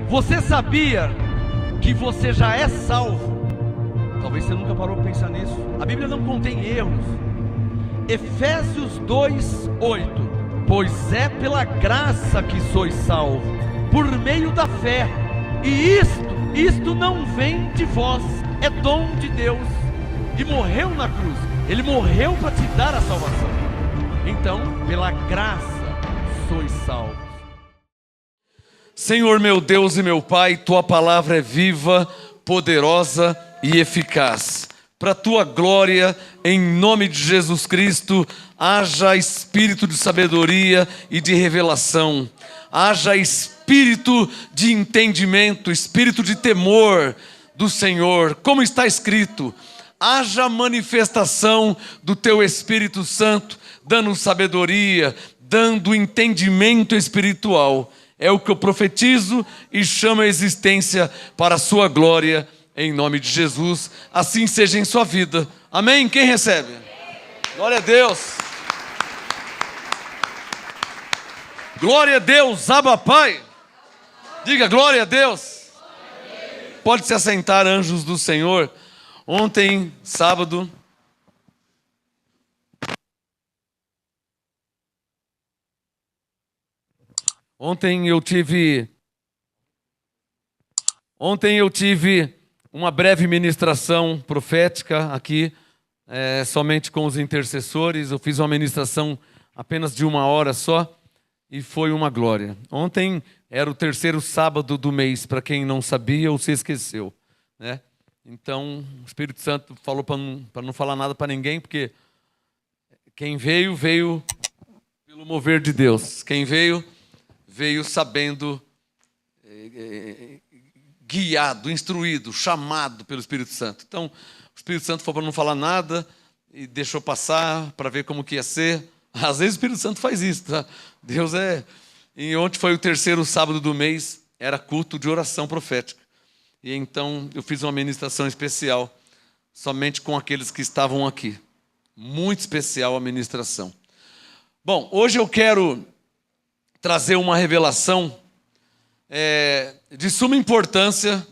Você sabia que você já é salvo? Talvez você nunca parou para pensar nisso. A Bíblia não contém erros. Efésios 2:8. Pois é pela graça que sois salvos, por meio da fé. E isto não vem de vós, é dom de Deus. E morreu na cruz. Ele morreu para te dar a salvação. Então, pela graça sois salvos. Senhor meu Deus e meu Pai, Tua palavra é viva, poderosa e eficaz. Para a Tua glória, em nome de Jesus Cristo, haja espírito de sabedoria e de revelação. Haja espírito de entendimento, espírito de temor do Senhor. Como está escrito, haja manifestação do Teu Espírito Santo, dando sabedoria, dando entendimento espiritual. É o que eu profetizo e chamo a existência para a sua glória, em nome de Jesus. Assim seja em sua vida. Amém? Quem recebe? Glória a Deus. Glória a Deus, Abba Pai. Diga glória a Deus. Pode se assentar, anjos do Senhor. Ontem, sábado, eu tive uma breve ministração profética aqui, somente com os intercessores. Eu fiz uma ministração apenas de 1 hora só e foi uma glória. Ontem era o 3º sábado do mês, para quem não sabia ou se esqueceu, né? Então o Espírito Santo falou para não falar nada para ninguém, porque quem veio pelo mover de Deus. Quem veio sabendo, guiado, instruído, chamado pelo Espírito Santo. Então, o Espírito Santo falou para não falar nada e deixou passar para ver como que ia ser. Às vezes o Espírito Santo faz isso, tá? Deus é... E ontem foi o 3º sábado do mês, era culto de oração profética. E então eu fiz uma ministração especial, somente com aqueles que estavam aqui. Muito especial a ministração. Bom, hoje eu quero trazer uma revelação de suma importância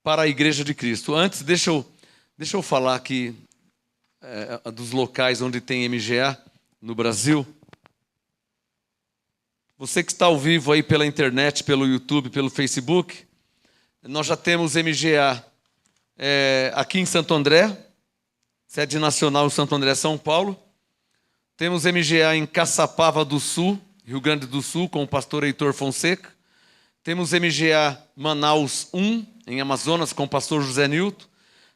para a Igreja de Cristo. Antes, deixa eu falar aqui dos locais onde tem MGA no Brasil. Você que está ao vivo aí pela internet, pelo YouTube, pelo Facebook, nós já temos MGA aqui em Santo André, sede nacional em Santo André, São Paulo. Temos MGA em Caçapava do Sul, Rio Grande do Sul, com o pastor Heitor Fonseca. Temos MGA Manaus 1, em Amazonas, com o pastor José Nilton.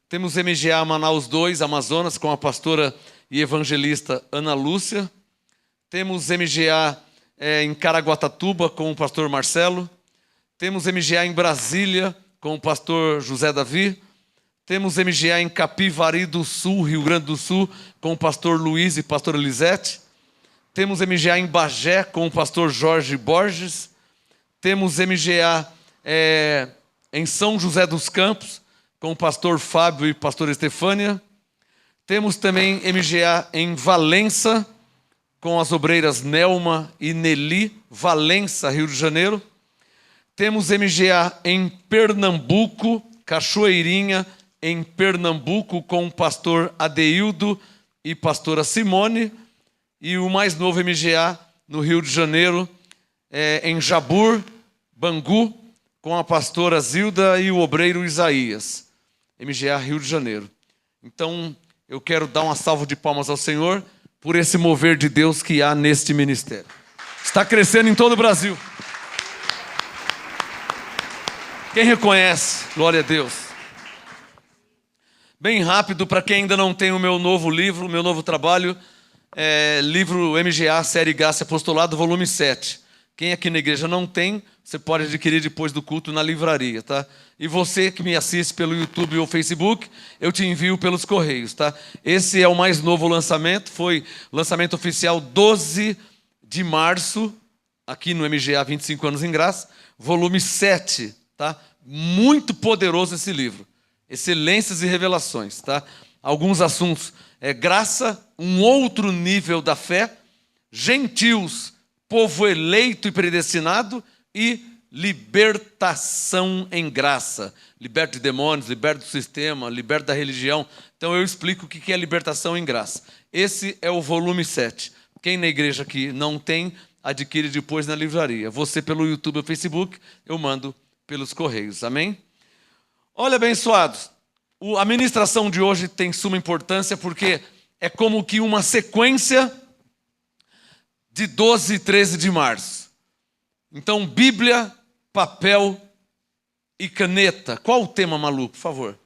Temos MGA Manaus 2, Amazonas, com a pastora e evangelista Ana Lúcia. Temos MGA em Caraguatatuba, com o pastor Marcelo. Temos MGA em Brasília, com o pastor José Davi. Temos MGA em Capivari do Sul, Rio Grande do Sul, com o pastor Luiz e pastor Elisete. Temos MGA em Bagé, com o pastor Jorge Borges. Temos MGA em São José dos Campos, com o pastor Fábio e pastor Estefânia. Temos também MGA em Valença, com as obreiras Nelma e Nelly, Valença, Rio de Janeiro. Temos MGA em Pernambuco, Cachoeirinha, em Pernambuco, com o pastor Adeildo e pastora Simone. E o mais novo MGA no Rio de Janeiro, em Jabur, Bangu, com a pastora Zilda e o obreiro Isaías. MGA Rio de Janeiro. Então, eu quero dar uma salva de palmas ao Senhor por esse mover de Deus que há neste ministério. Está crescendo em todo o Brasil. Quem reconhece? Glória a Deus. Bem rápido, para quem ainda não tem o meu novo livro, o meu novo trabalho, livro MGA, Série Graça e Apostolado, volume 7. Quem aqui na igreja não tem, você pode adquirir depois do culto na livraria, tá? E você que me assiste pelo YouTube ou Facebook, eu te envio pelos correios, tá? Esse é o mais novo lançamento, foi lançamento oficial 12 de março, aqui no MGA 25 anos em graça, volume 7, tá? Muito poderoso esse livro. Excelências e revelações, tá? Alguns assuntos. Graça, um outro nível da fé. Gentios, povo eleito e predestinado. e libertação em graça. Liberta de demônios, liberta do sistema, liberta da religião. Então eu explico o que é libertação em graça. Esse é o volume 7. Quem na igreja aqui não tem, adquire depois na livraria. Você pelo YouTube ou Facebook, eu mando pelos correios. Amém? Olha, abençoados, a ministração de hoje tem suma importância porque é como que uma sequência de 12 e 13 de março. Então, Bíblia, papel e caneta. Qual o tema, Malu, por favor?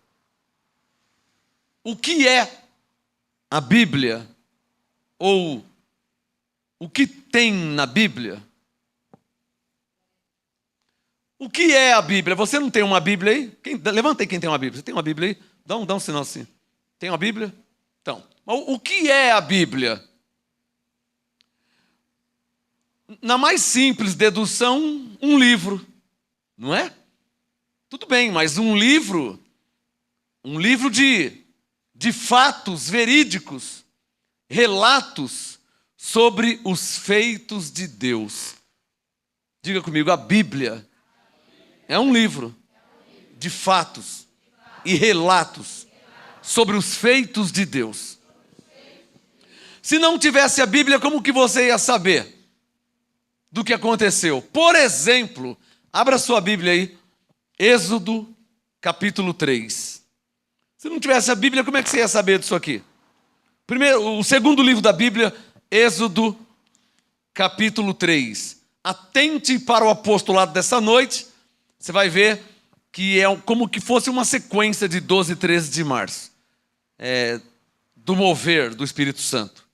O que é a Bíblia? Ou o que tem na Bíblia? O que é a Bíblia? Você não tem uma Bíblia aí? Levanta aí quem tem uma Bíblia. Você tem uma Bíblia aí? Dá um sinal assim. Tem uma Bíblia? Então, o que é a Bíblia? Na mais simples dedução, um livro, não é? Tudo bem, mas um livro de fatos verídicos, relatos sobre os feitos de Deus. Diga comigo, a Bíblia é um livro de fatos e relatos sobre os feitos de Deus. Se não tivesse a Bíblia, como que você ia saber do que aconteceu? Por exemplo, abra sua Bíblia aí, Êxodo capítulo 3. Se não tivesse a Bíblia, como é que você ia saber disso aqui? O segundo livro da Bíblia, Êxodo capítulo 3. Atente para o apostolado dessa noite, você vai ver que é como que fosse uma sequência de 12 e 13 de março. Do mover do Espírito Santo.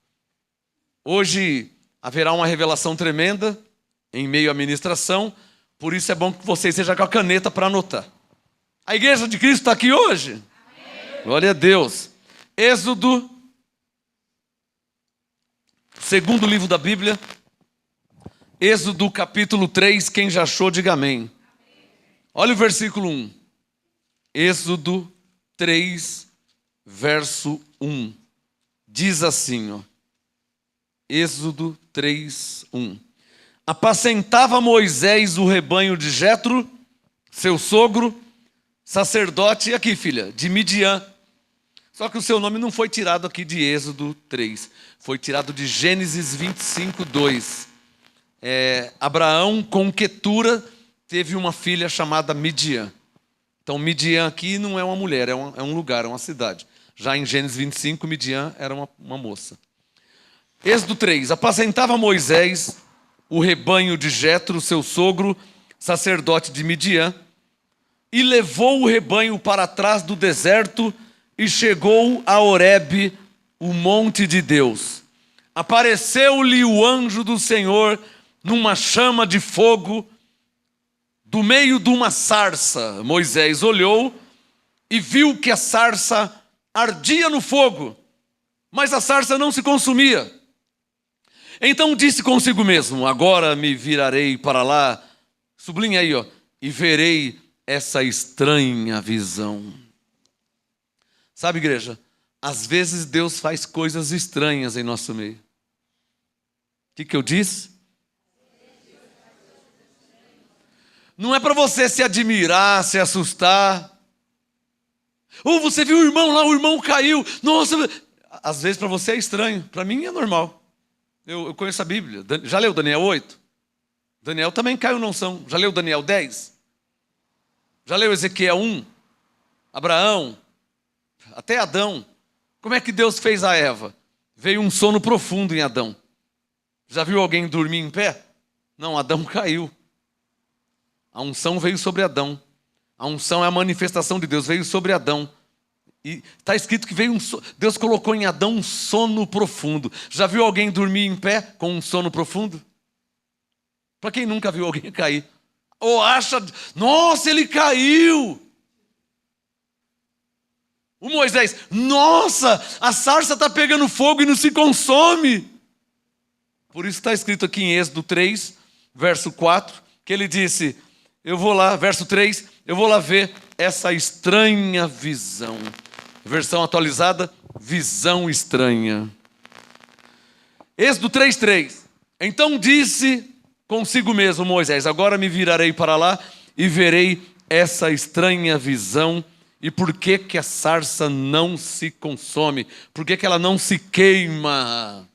Hoje haverá uma revelação tremenda em meio à ministração, por isso é bom que você esteja com a caneta para anotar. A igreja de Cristo está aqui hoje? Amém. Glória a Deus. Êxodo, segundo livro da Bíblia, Êxodo capítulo 3, quem já achou, diga amém. Olha o versículo 1. Êxodo 3, verso 1. Diz assim, ó. Êxodo 3, 1. Apacentava Moisés o rebanho de Jetro, seu sogro, sacerdote, e aqui, filha, de Midian. Só que o seu nome não foi tirado aqui de Êxodo 3, foi tirado de Gênesis 25, 2. Abraão, com Quetura, teve uma filha chamada Midian. Então, Midian aqui não é uma mulher, é um lugar, é uma cidade. Já em Gênesis 25, Midian era uma moça. Êxodo 3. Apacentava Moisés o rebanho de Jetro, seu sogro, sacerdote de Midian, e levou o rebanho para trás do deserto e chegou a Horebe, o monte de Deus. Apareceu-lhe o anjo do Senhor numa chama de fogo do meio de uma sarça. Moisés olhou e viu que a sarça ardia no fogo, mas a sarça não se consumia. Então disse consigo mesmo: agora me virarei para lá, sublinha aí, ó, e verei essa estranha visão. Sabe, igreja, às vezes Deus faz coisas estranhas em nosso meio. O que eu disse? Não é para você se admirar, se assustar. Ou você viu o irmão lá, o irmão caiu. Nossa, às vezes para você é estranho, para mim é normal. Eu conheço a Bíblia. Já leu Daniel 8? Daniel também caiu na unção. Já leu Daniel 10? Já leu Ezequiel 1? Abraão? Até Adão. Como é que Deus fez a Eva? Veio um sono profundo em Adão. Já viu alguém dormir em pé? Não, Adão caiu. A unção veio sobre Adão. A unção é a manifestação de Deus, veio sobre Adão. E está escrito que Deus colocou em Adão um sono profundo. Já viu alguém dormir em pé com um sono profundo? Para quem nunca viu alguém cair. Ou acha, nossa, ele caiu. O Moisés, nossa, a sarça está pegando fogo e não se consome. Por isso está escrito aqui em Êxodo 3, verso 4, que ele disse, eu vou lá, verso 3, eu vou lá ver essa estranha visão. Versão atualizada, visão estranha. Êxodo 3:3. Então disse consigo mesmo, Moisés, agora me virarei para lá e verei essa estranha visão. E por que que a sarça não se consome? Por que que ela não se queima?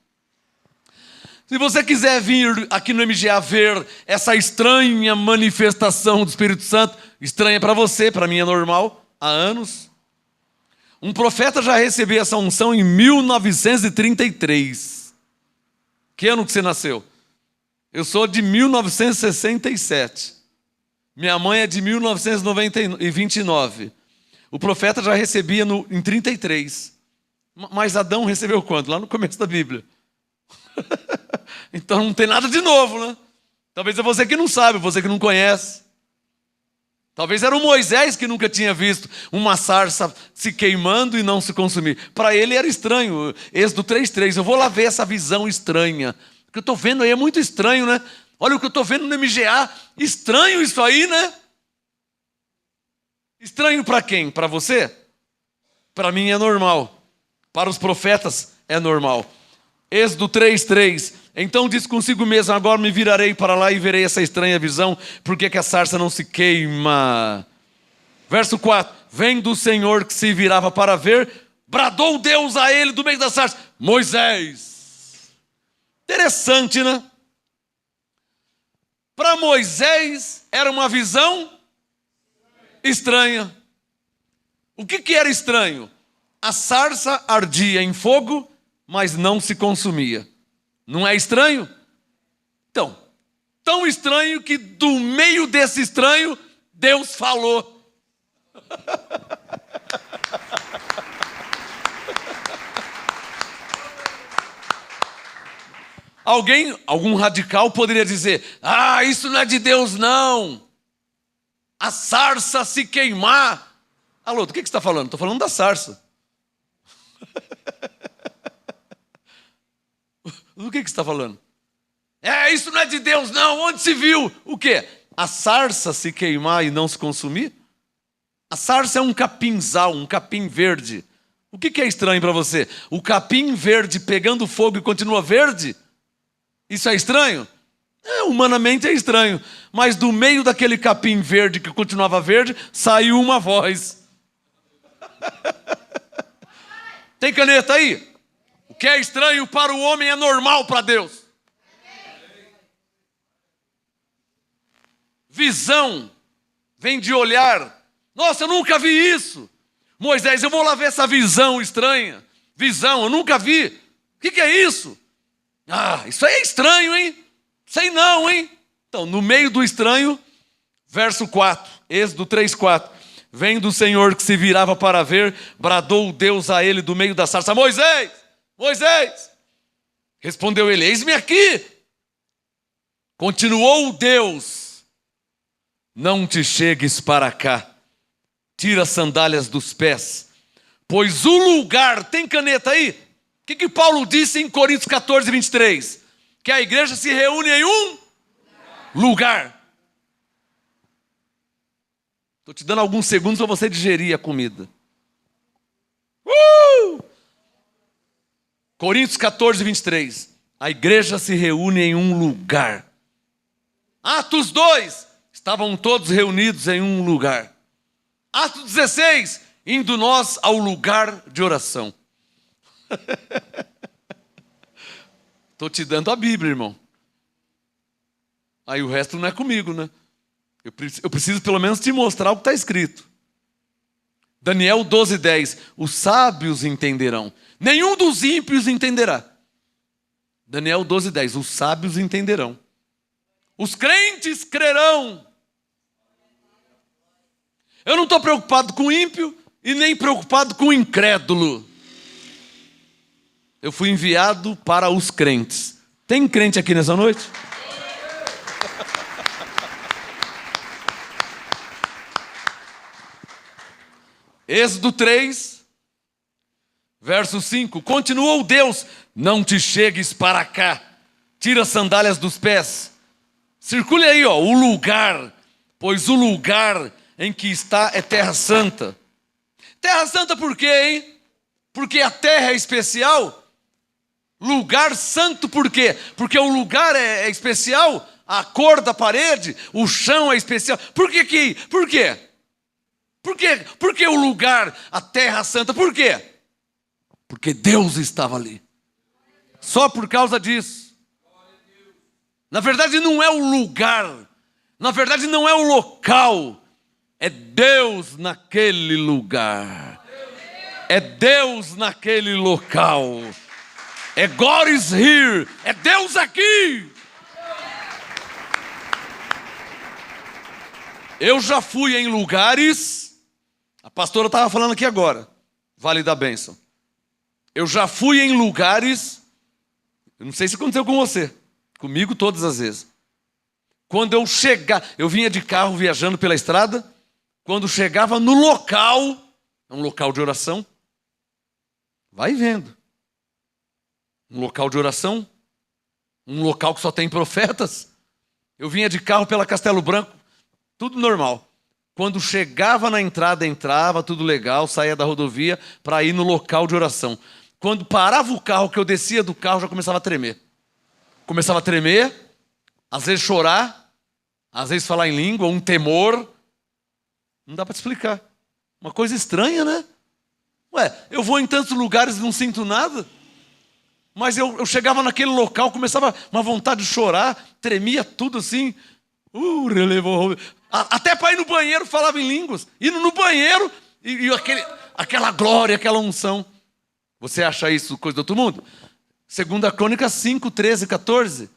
Se você quiser vir aqui no MGA ver essa estranha manifestação do Espírito Santo, estranha para você, para mim é normal, há anos. Um profeta já recebeu essa unção em 1933. Que ano que você nasceu? Eu sou de 1967. Minha mãe é de 1929. O profeta já recebia em 33. Mas Adão recebeu quando? Lá no começo da Bíblia. Então não tem nada de novo, né? Talvez é você que não sabe, você que não conhece. Talvez era o Moisés que nunca tinha visto uma sarça se queimando e não se consumir. Para ele era estranho. Êxodo 3:3. Eu vou lá ver essa visão estranha. O que eu estou vendo aí é muito estranho, né? Olha o que eu estou vendo no MGA. Estranho isso aí, né? Estranho para quem? Para você? Para mim é normal. Para os profetas é normal. Êxodo 3:3. Então diz consigo mesmo, agora me virarei para lá e verei essa estranha visão, porque que a sarça não se queima. Verso 4. Vendo o Senhor que se virava para ver, bradou Deus a ele do meio da sarça: Moisés. Interessante, né? Para Moisés era uma visão estranha. O que era estranho? A sarça ardia em fogo, mas não se consumia. Não é estranho? Então, tão estranho que do meio desse estranho, Deus falou. Algum radical poderia dizer: ah, isso não é de Deus não. A sarça se queimar. Alô, do que você está falando? Estou falando da sarça. Do que você está falando? Isso não é de Deus não. Onde se viu? O quê? A sarça se queimar e não se consumir? A sarça é um capinzal, um capim verde. O que é estranho para você? O capim verde pegando fogo e continua verde? Isso é estranho? Humanamente é estranho. Mas do meio daquele capim verde que continuava verde, saiu uma voz. Tem caneta aí? O que é estranho para o homem é normal para Deus. Visão vem de olhar. Nossa, eu nunca vi isso. Moisés, eu vou lá ver essa visão estranha. Visão, eu nunca vi. O que é isso? Ah, isso aí é estranho, hein? Sei não, hein? Então, no meio do estranho, verso 4, Êxodo 3:4. Vendo o Senhor que se virava para ver, bradou Deus a ele do meio da sarça: Moisés, Moisés. Respondeu ele: eis-me aqui. Continuou Deus: não te chegues para cá, tira as sandálias dos pés, pois o lugar, tem caneta aí? O que Paulo disse em Coríntios 14:23? Que a igreja se reúne em um lugar. Estou te dando alguns segundos para você digerir a comida. Coríntios 14:23. A igreja se reúne em um lugar. Atos 2. Estavam todos reunidos em um lugar. Atos 16. Indo nós ao lugar de oração. Estou te dando a Bíblia, irmão. Aí o resto não é comigo, né? Eu preciso pelo menos te mostrar o que está escrito. Daniel 12:10. Os sábios entenderão. Nenhum dos ímpios entenderá. Daniel 12:10. Os sábios entenderão. Os crentes crerão. Eu não estou preocupado com o ímpio e nem preocupado com o incrédulo. Eu fui enviado para os crentes. Tem crente aqui nessa noite? Êxodo 3, verso 5. Continuou Deus: não te chegues para cá, tira as sandálias dos pés. Circule aí, o lugar, pois o lugar em que está é terra santa. Terra santa por quê, hein? Porque a terra é especial. Lugar santo por quê? Porque o lugar é especial. a cor da parede, o chão é especial. Por quê? Por que o lugar, a terra santa? Por quê? Porque Deus estava ali. Só por causa disso. Na verdade não é o lugar, na verdade não é o local, é Deus naquele lugar. É Deus naquele local. É God is here. É Deus aqui. Eu já fui em lugares, a pastora estava falando aqui agora, Vale da Bênção. Eu já fui em lugares, eu não sei se aconteceu com você, comigo todas as vezes. Quando eu vinha de carro viajando pela estrada, quando chegava no local, é um local de oração, vai vendo. Um local de oração, um local que só tem profetas. Eu vinha de carro pela Castelo Branco, tudo normal. Quando chegava na entrada, entrava, tudo legal, saía da rodovia para ir no local de oração. Quando parava o carro, que eu descia do carro, já começava a tremer. Começava a tremer, às vezes chorar, às vezes falar em língua, um temor. Não dá para explicar. Uma coisa estranha, né? Ué, eu vou em tantos lugares e não sinto nada. Mas eu chegava naquele local, começava uma vontade de chorar, tremia tudo assim. Relevou. Até para ir no banheiro falava em línguas. Indo no banheiro e aquela glória, aquela unção. Você acha isso coisa do outro mundo? 2 Crônicas 5, 13, 14.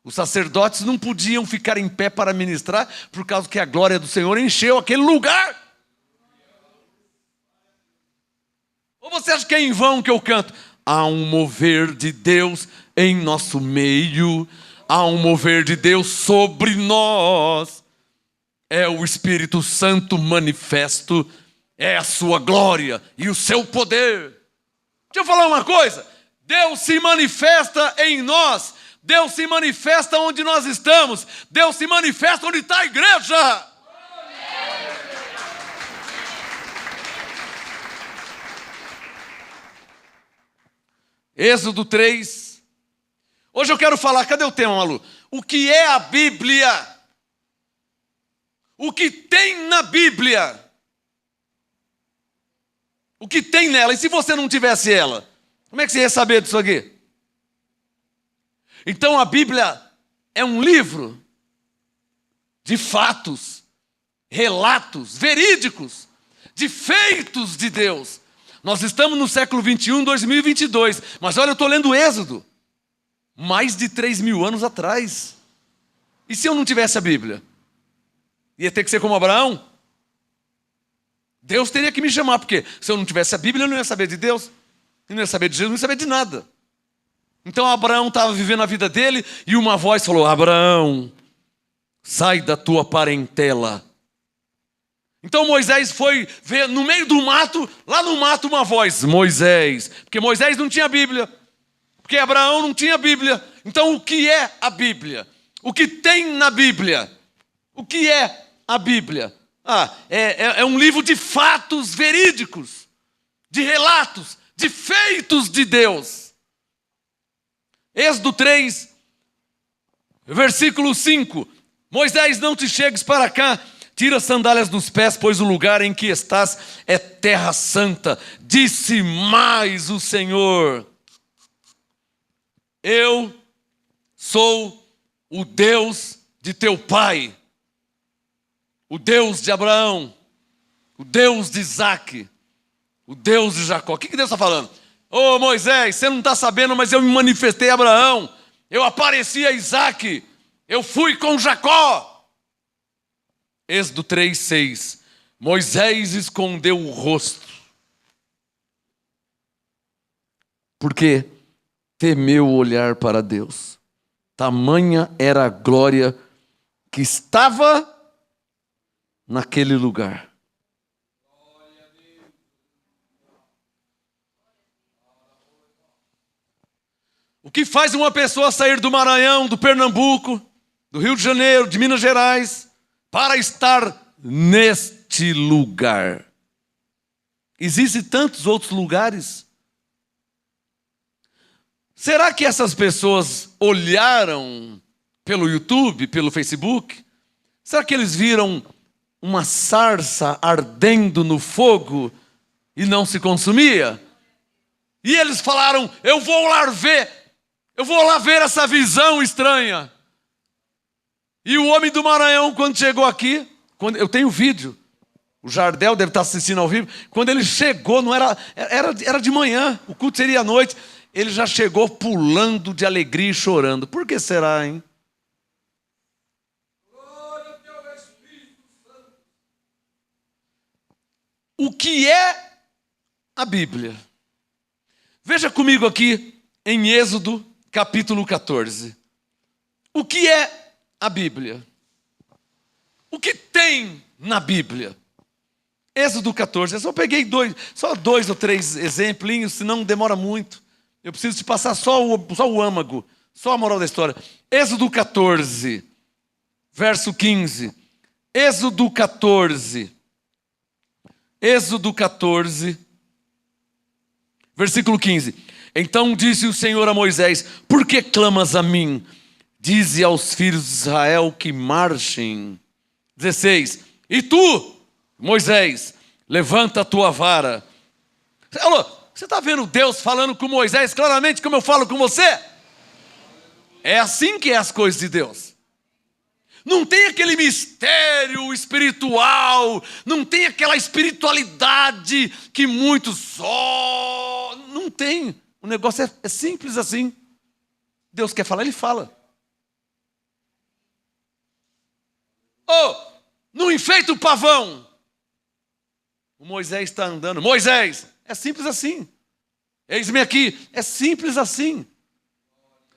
Os sacerdotes não podiam ficar em pé para ministrar por causa que a glória do Senhor encheu aquele lugar. Ou você acha que é em vão que eu canto? Há um mover de Deus em nosso meio. Há um mover de Deus sobre nós. É o Espírito Santo manifesto. É a sua glória e o seu poder. Deixa eu falar uma coisa. Deus se manifesta em nós. Deus se manifesta onde nós estamos. Deus se manifesta onde está a igreja. Êxodo 3. Hoje eu quero falar, cadê o tema, Malu? O que é a Bíblia? O que tem na Bíblia? O que tem nela? E se você não tivesse ela? Como é que você ia saber disso aqui? Então a Bíblia é um livro de fatos, relatos verídicos, de feitos de Deus. Nós estamos no século 21, 2022. Mas olha, eu estou lendo Êxodo. Mais de 3.000 anos atrás. E se eu não tivesse a Bíblia? Ia ter que ser como Abraão? Deus teria que me chamar, porque se eu não tivesse a Bíblia, eu não ia saber de Deus. Eu não ia saber de Jesus, não ia saber de nada. Então Abraão estava vivendo a vida dele e uma voz falou: Abraão, sai da tua parentela. Então Moisés foi ver no meio do mato, lá no mato uma voz: Moisés, porque Moisés não tinha Bíblia, porque Abraão não tinha Bíblia. Então o que é a Bíblia? O que tem na Bíblia? O que é a Bíblia? É um livro de fatos verídicos, de relatos, de feitos de Deus. Êxodo 3, versículo 5. Moisés, não te chegues para cá, tira as sandálias dos pés, pois o lugar em que estás é terra santa. Disse mais o Senhor: eu sou o Deus de teu pai, o Deus de Abraão, o Deus de Isaque, o Deus de Jacó. O que Deus está falando? Ô Moisés, você não está sabendo, mas eu me manifestei a Abraão, eu apareci a Isaque, eu fui com Jacó. Êxodo 3, 6. Moisés escondeu o rosto, porque temeu olhar para Deus. Tamanha era a glória que estava naquele lugar. O que faz uma pessoa sair do Maranhão, do Pernambuco, do Rio de Janeiro, de Minas Gerais, para estar neste lugar? Existem tantos outros lugares. Será que essas pessoas olharam pelo YouTube, pelo Facebook? Será que eles viram uma sarça ardendo no fogo e não se consumia? E eles falaram, eu vou lá ver essa visão estranha. E o homem do Maranhão, quando chegou aqui, eu tenho vídeo, o Jardel deve estar assistindo ao vivo, quando ele chegou, não era de manhã, o culto seria à noite, ele já chegou pulando de alegria e chorando. Por que será, hein? O que é a Bíblia? Veja comigo aqui em Êxodo, capítulo 14. O que é a Bíblia? O que tem na Bíblia? Êxodo 14. Eu só peguei dois ou três exemplinhos, senão demora muito. Eu preciso te passar só o âmago, só a moral da história. Êxodo 14, verso 15. Êxodo 14. Êxodo 14, versículo 15. Então disse o Senhor a Moisés, por que clamas a mim? Dize aos filhos de Israel que marchem. 16. E tu, Moisés, levanta a tua vara. Alô, você está vendo Deus falando com Moisés claramente como eu falo com você? É assim que é as coisas de Deus. Não tem aquele mistério espiritual, não tem aquela espiritualidade que muitos só... Não tem. O negócio é simples assim. Deus quer falar, Ele fala. Oh, não enfeita o pavão. O Moisés está andando. Moisés, é simples assim. Eis-me aqui, é simples assim.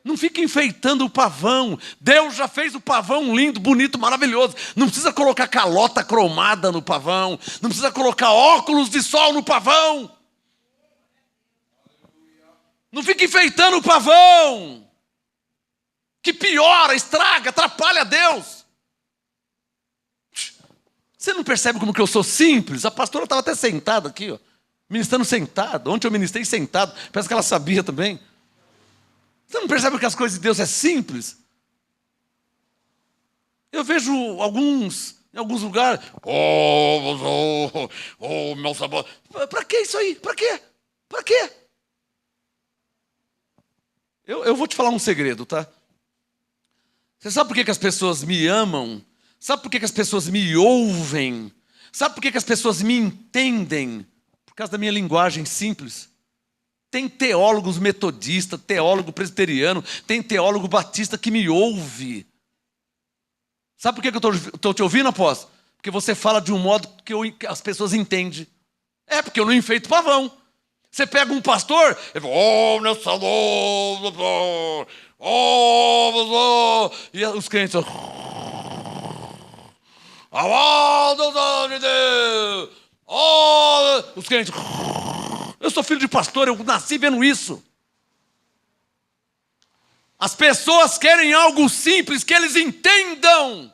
Não fica enfeitando o pavão. Deus já fez o pavão lindo, bonito, maravilhoso. Não precisa colocar calota cromada no pavão. Não precisa colocar óculos de sol no pavão. Não fica enfeitando o pavão. Que piora, estraga, atrapalha Deus. Você não percebe como que eu sou simples? A pastora estava até sentada aqui, ó, ministrando sentada. Ontem eu ministrei sentado. Parece que ela sabia também. Você não percebe que as coisas de Deus é simples? Eu vejo em alguns lugares, meu sabor. Para que isso aí? Para quê? Para quê? Eu vou te falar um segredo, tá? Você sabe por que as pessoas me amam? Sabe por que as pessoas me ouvem? Sabe por que as pessoas me entendem? Por causa da minha linguagem simples. Tem teólogos metodistas, teólogo presbiteriano, tem teólogo batista que me ouve. Sabe por que eu estou te ouvindo, apóstolo? Porque você fala de um modo que as pessoas entendem. É, porque eu não enfeito pavão. Você pega um pastor, ele fala, meu Salvador, e os crentes, os crentes, eu sou filho de pastor, eu nasci vendo isso. As pessoas querem algo simples, que eles entendam.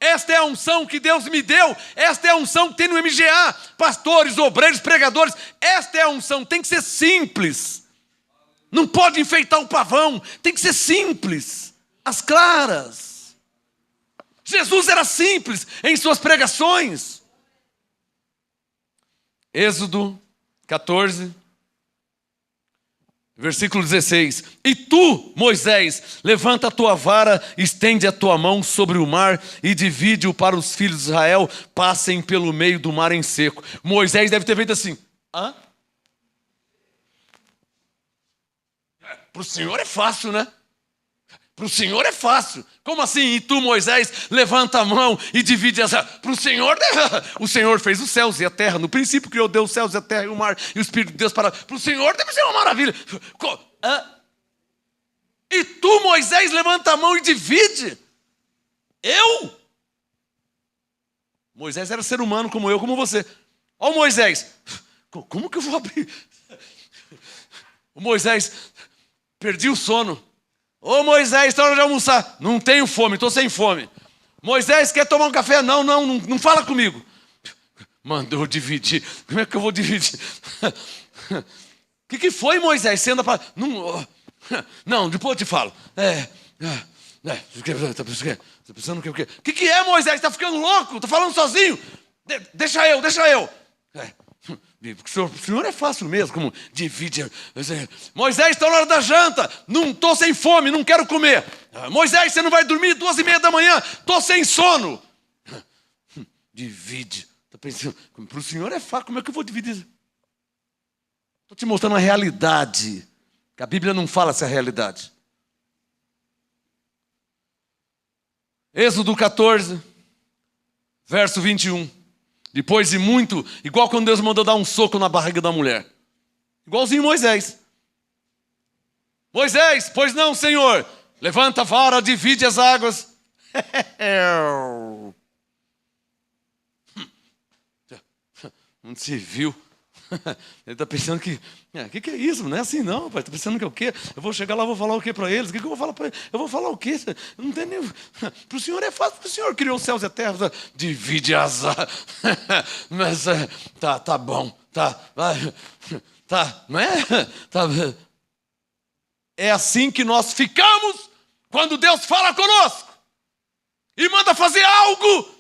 Esta é a unção que Deus me deu. Esta é a unção que tem no MGA. Pastores, obreiros, pregadores. Esta é a unção, tem que ser simples. Não pode enfeitar o pavão, tem que ser simples. As claras. Jesus era simples em suas pregações. Êxodo 14, versículo 16. E tu, Moisés, levanta a tua vara, estende a tua mão sobre o mar e divide-o para os filhos de Israel, passem pelo meio do mar em seco. Moisés deve ter feito assim. Hã? Para o Senhor é fácil, né? Para o Senhor é fácil. Como assim? E tu, Moisés, levanta a mão e divide essa. Para o Senhor fez os céus e a terra. No princípio criou Deus os céus e a terra e o mar e o Espírito de Deus para o Senhor deve ser uma maravilha. E tu, Moisés, levanta a mão e divide. Eu? Moisés era ser humano como eu, como você. Ó Moisés, como que eu vou abrir? O Moisés, perdi o sono. Ô Moisés, está hora de almoçar. Não tenho fome, estou sem fome. Moisés, quer tomar um café? Não fala comigo. Mandou dividir. Como é que eu vou dividir? O que foi, Moisés? Você anda para... Não, depois eu te falo. Tá pensando o quê? O que é, Moisés? Tá ficando louco? Tá falando sozinho? Deixa eu. O senhor é fácil mesmo, como divide. Moisés, está na hora da janta. Não estou sem fome, não quero comer. Moisés, você não vai dormir 2:30 da manhã. Estou sem sono. Divide. Está pensando, para o senhor é fácil, como é que eu vou dividir? Estou te mostrando a realidade. Que a Bíblia não fala essa realidade. Êxodo 14, verso 21. Depois de muito, igual quando Deus mandou dar um soco na barriga da mulher. Igualzinho Moisés. Moisés, pois não, Senhor. Levanta a vara, divide as águas. Onde se viu? Ele está pensando que é isso? Não é assim não, pai. Está pensando que é o quê? Eu vou chegar lá, vou falar o quê para eles? O que eu vou falar para eles? Eu vou falar o quê? Eu não tenho nem... Para o Senhor é fácil, porque o Senhor criou os céus e a terra. Divide as... Mas tá bom, tá, não é? Tá. É assim que nós ficamos quando Deus fala conosco e manda fazer algo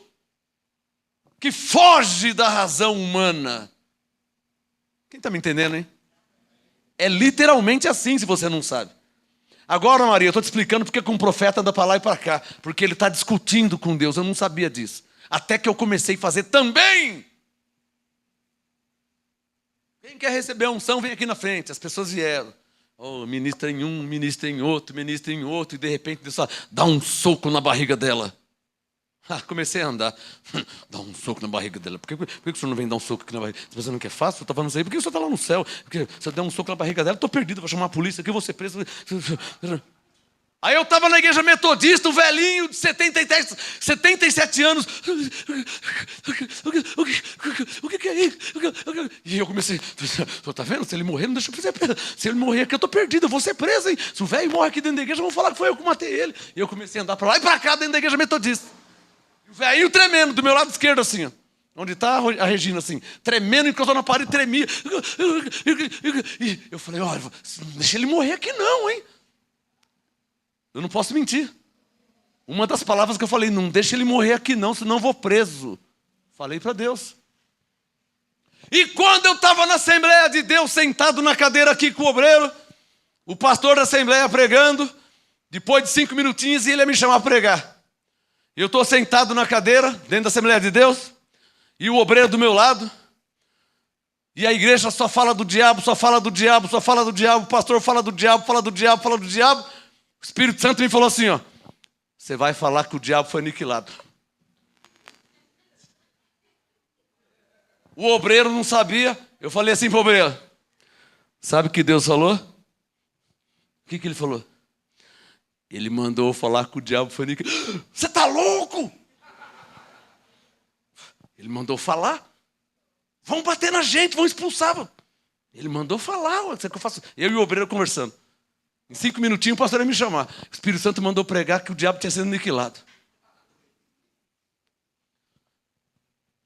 que foge da razão humana. Quem está me entendendo, hein? É literalmente assim, se você não sabe. Agora, Maria, eu estou te explicando porque que um profeta anda para lá e para cá. Porque ele está discutindo com Deus. Eu não sabia disso. Até que eu comecei a fazer também. Quem quer receber a unção, vem aqui na frente. As pessoas vieram. Oh, ministra em um, ministra em outro, ministra em outro. E de repente Deus dá um soco na barriga dela. Comecei a andar, dá um soco na barriga dela. Por que o senhor não vem dar um soco aqui na barriga? Você pensando que é fácil? Eu estava falando isso aí. Por que o senhor está lá no céu? Porque se eu der um soco na barriga dela, eu estou perdido, vou chamar a polícia aqui, eu vou ser preso. Aí eu estava na igreja metodista, um velhinho de 77 anos. O que é isso? E eu comecei, tá vendo? Se ele morrer, não deixa eu fazer preso. Se ele morrer aqui, eu estou perdido, eu vou ser preso, hein? Se o velho morre aqui dentro da igreja, vão falar que foi eu que matei ele. E eu comecei a andar para lá e para cá dentro da igreja metodista. O velhinho tremendo, do meu lado esquerdo assim, ó. Onde está a Regina assim, tremendo, encostou na parede, tremia. E eu falei, olha, não deixa ele morrer aqui não, hein? Eu não posso mentir. Uma das palavras que eu falei, não deixa ele morrer aqui não, senão eu vou preso. Falei para Deus. E quando eu estava na Assembleia de Deus, sentado na cadeira aqui com o obreiro, o pastor da Assembleia pregando, depois de 5 minutinhos, ele ia me chamar a pregar. Eu estou sentado na cadeira, dentro da Assembleia de Deus, e o obreiro do meu lado, e a igreja só fala do diabo, só fala do diabo, só fala do diabo, o pastor fala do diabo, fala do diabo, fala do diabo. O Espírito Santo me falou assim, ó, você vai falar que o diabo foi aniquilado. O obreiro não sabia, eu falei assim para o obreiro, sabe o que Deus falou? O que ele falou? Ele mandou falar que o diabo foi aniquilado. Você está louco? Ele mandou falar. Vão bater na gente, vão expulsar. Ele mandou falar. O que eu faço? Eu e o obreiro conversando. Em 5 minutinhos o pastor ia me chamar. O Espírito Santo mandou pregar que o diabo tinha sido aniquilado.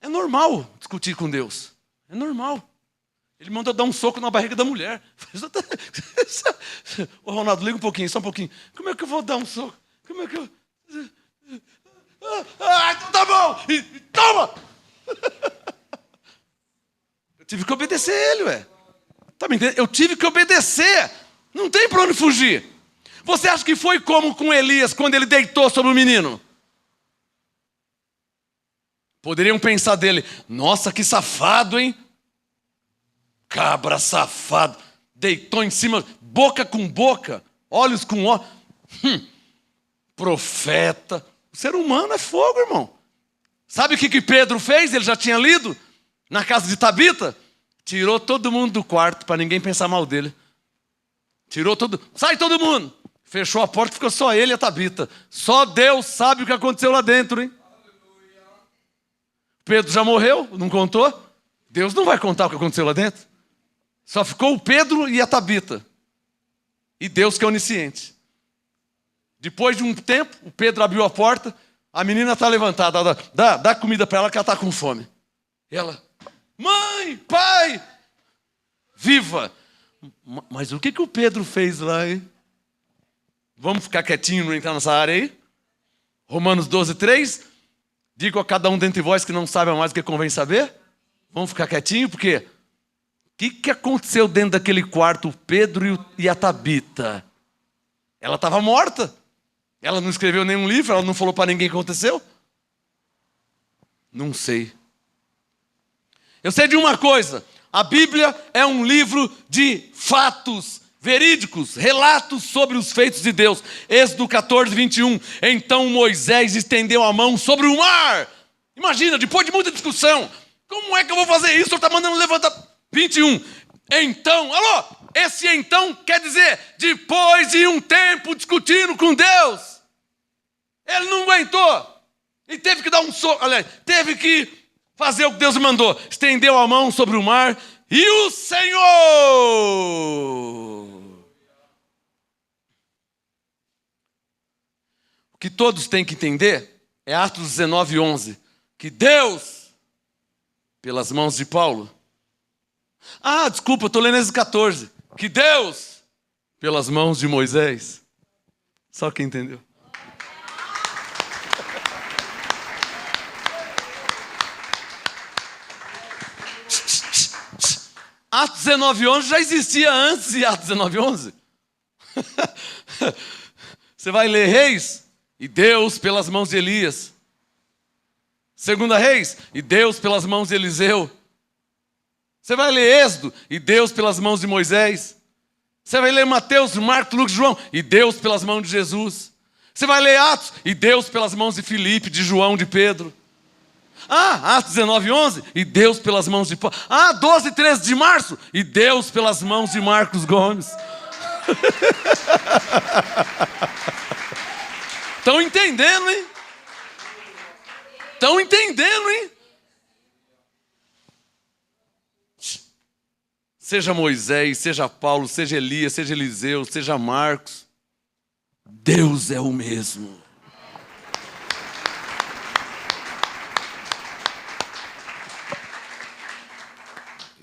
É normal discutir com Deus. É normal. Ele mandou dar um soco na barriga da mulher. Ô Ronaldo, liga um pouquinho, só um pouquinho. Como é que eu vou dar um soco? Como é que eu... então tá bom! Toma! Eu tive que obedecer ele, ué. Tá me entendendo? Eu tive que obedecer. Não tem pra onde fugir. Você acha que foi como com Elias, quando ele deitou sobre o menino? Poderiam pensar dele, nossa, que safado, hein? Cabra safado, deitou em cima, boca com boca, olhos com olhos. Profeta. O ser humano é fogo, irmão. Sabe o que Pedro fez? Ele já tinha lido na casa de Tabita? Tirou todo mundo do quarto para ninguém pensar mal dele. Tirou todo, sai todo mundo. Fechou a porta, ficou só ele e a Tabita. Só Deus sabe o que aconteceu lá dentro, hein? Pedro já morreu, não contou? Deus não vai contar o que aconteceu lá dentro. Só ficou o Pedro e a Tabita. E Deus que é onisciente. Depois de um tempo, o Pedro abriu a porta, a menina está levantada, dá comida para ela que ela está com fome. Ela, mãe, pai, viva. Mas o que o Pedro fez lá, hein? Vamos ficar quietinho, não entrar nessa área aí? Romanos 12, 3. Digo a cada um dentre vós que não sabe mais o que convém saber. Vamos ficar quietinho, porque o que aconteceu dentro daquele quarto, Pedro e a Tabita? Ela estava morta. Ela não escreveu nenhum livro, ela não falou para ninguém o que aconteceu. Não sei. Eu sei de uma coisa: a Bíblia é um livro de fatos verídicos, relatos sobre os feitos de Deus. Êxodo 14, 21. Então Moisés estendeu a mão sobre o mar. Imagina, depois de muita discussão, como é que eu vou fazer isso? O senhor está mandando levantar. 21. Então, alô? Esse então quer dizer, depois de um tempo discutindo com Deus, ele não aguentou. E teve que dar um soco, aliás, teve que fazer o que Deus mandou. Estendeu a mão sobre o mar e o Senhor. O que todos têm que entender é Atos 19, 11. Que Deus, pelas mãos de Paulo. Desculpa, eu estou lendo Êxodo 14. Que Deus, pelas mãos de Moisés. Só quem entendeu. Atos 19, 11 já existia antes de Atos 19, 11. Você vai ler Reis, e Deus pelas mãos de Elias. Segunda Reis, e Deus pelas mãos de Eliseu. Você vai ler Êxodo, e Deus pelas mãos de Moisés. Você vai ler Mateus, Marcos, Lucas, João, e Deus pelas mãos de Jesus. Você vai ler Atos, e Deus pelas mãos de Filipe, de João, de Pedro. Atos 19, 11, e Deus pelas mãos de Paulo. 12, 13 de março, e Deus pelas mãos de Marcos Gomes. Estão entendendo, hein? Estão entendendo, hein? Seja Moisés, seja Paulo, seja Elias, seja Eliseu, seja Marcos, Deus é o mesmo.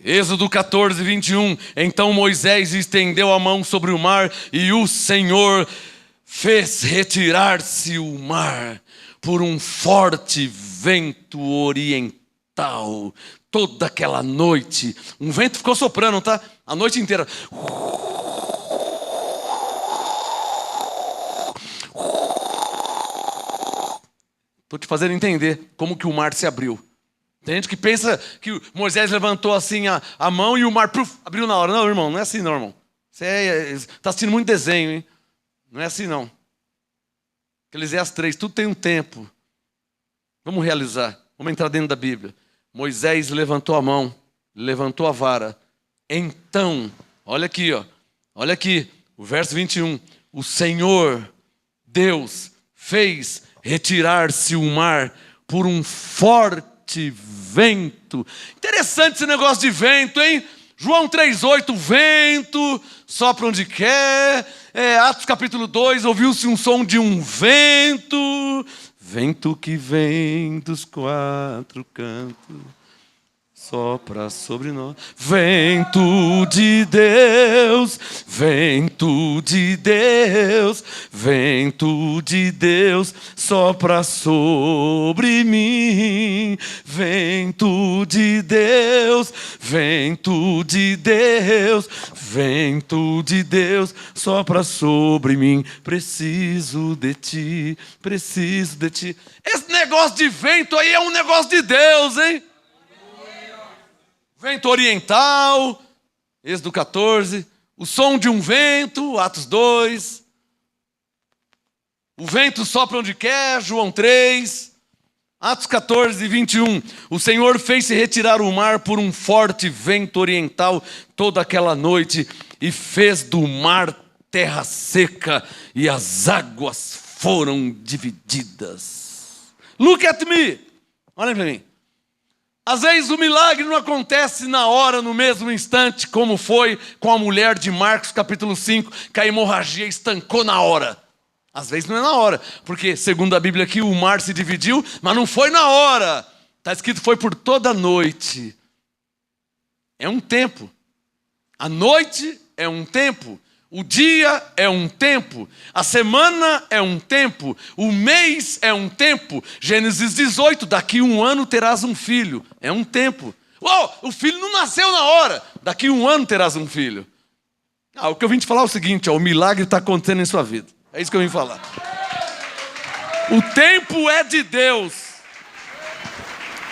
Êxodo 14, 21. Então Moisés estendeu a mão sobre o mar e o Senhor fez retirar-se o mar por um forte vento oriental. Toda aquela noite, um vento ficou soprando, tá? A noite inteira. Estou te fazendo entender como que o mar se abriu. Tem gente que pensa que Moisés levantou assim a mão e o mar abriu na hora. Não, irmão, não é assim não, irmão. Você está assistindo muito desenho, hein? Não é assim não. Eclesiastes 3, tudo tem um tempo. Vamos realizar. Vamos entrar dentro da Bíblia. Moisés levantou a mão, levantou a vara. Então, olha aqui, ó. Olha aqui, o verso 21. O Senhor, Deus, fez retirar-se o mar por um forte vento. Interessante esse negócio de vento, hein? João 3,8, vento, sopra onde quer. Atos capítulo 2, ouviu-se um som de um vento. Vento que vem dos quatro cantos, sopra sobre nós. Vento de Deus, vento de Deus, vento de Deus, sopra sobre mim. Vento de Deus, vento de Deus, vento de Deus, sopra sobre mim. Preciso de ti, preciso de ti. Esse negócio de vento aí é um negócio de Deus, hein? Vento oriental, Êxodo 14. O som de um vento, Atos 2. O vento sopra onde quer, João 3. Atos 14, 21. O Senhor fez-se retirar o mar por um forte vento oriental toda aquela noite e fez do mar terra seca e as águas foram divididas. Look at me. Olhem para mim. Às vezes o milagre não acontece na hora, no mesmo instante, como foi com a mulher de Marcos capítulo 5, que a hemorragia estancou na hora. Às vezes não é na hora, porque segundo a Bíblia aqui o mar se dividiu, mas não foi na hora. Está escrito foi por toda a noite. É um tempo. A noite é um tempo. O dia é um tempo, a semana é um tempo, o mês é um tempo. Gênesis 18, daqui 1 ano terás um filho. É um tempo. O filho não nasceu na hora. Daqui 1 ano terás um filho. O que eu vim te falar é o seguinte, o milagre está acontecendo em sua vida. É isso que eu vim falar. O tempo é de Deus.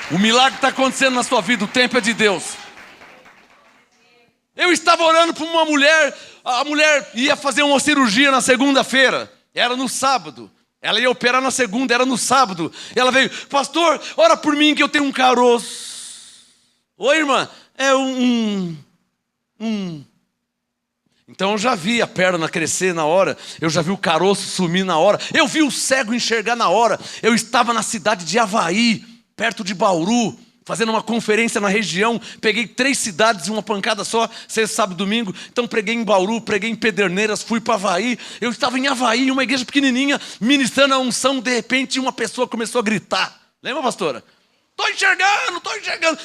O milagre está acontecendo na sua vida, o tempo é de Deus. Eu estava orando por uma mulher, a mulher ia fazer uma cirurgia na segunda-feira, era no sábado. Ela ia operar na segunda, era no sábado. Ela veio, pastor, ora por mim que eu tenho um caroço. Oi, irmã, é Então eu já vi a perna crescer na hora, eu já vi o caroço sumir na hora, eu vi o cego enxergar na hora. Eu estava na cidade de Avaí, perto de Bauru, fazendo uma conferência na região. Peguei 3 cidades em uma pancada só, sexta, sábado e domingo. Então preguei em Bauru, preguei em Pederneiras, fui para Avaí. Eu estava em Avaí, uma igreja pequenininha, ministrando a unção. De repente uma pessoa começou a gritar. Lembra, pastora? Estou enxergando.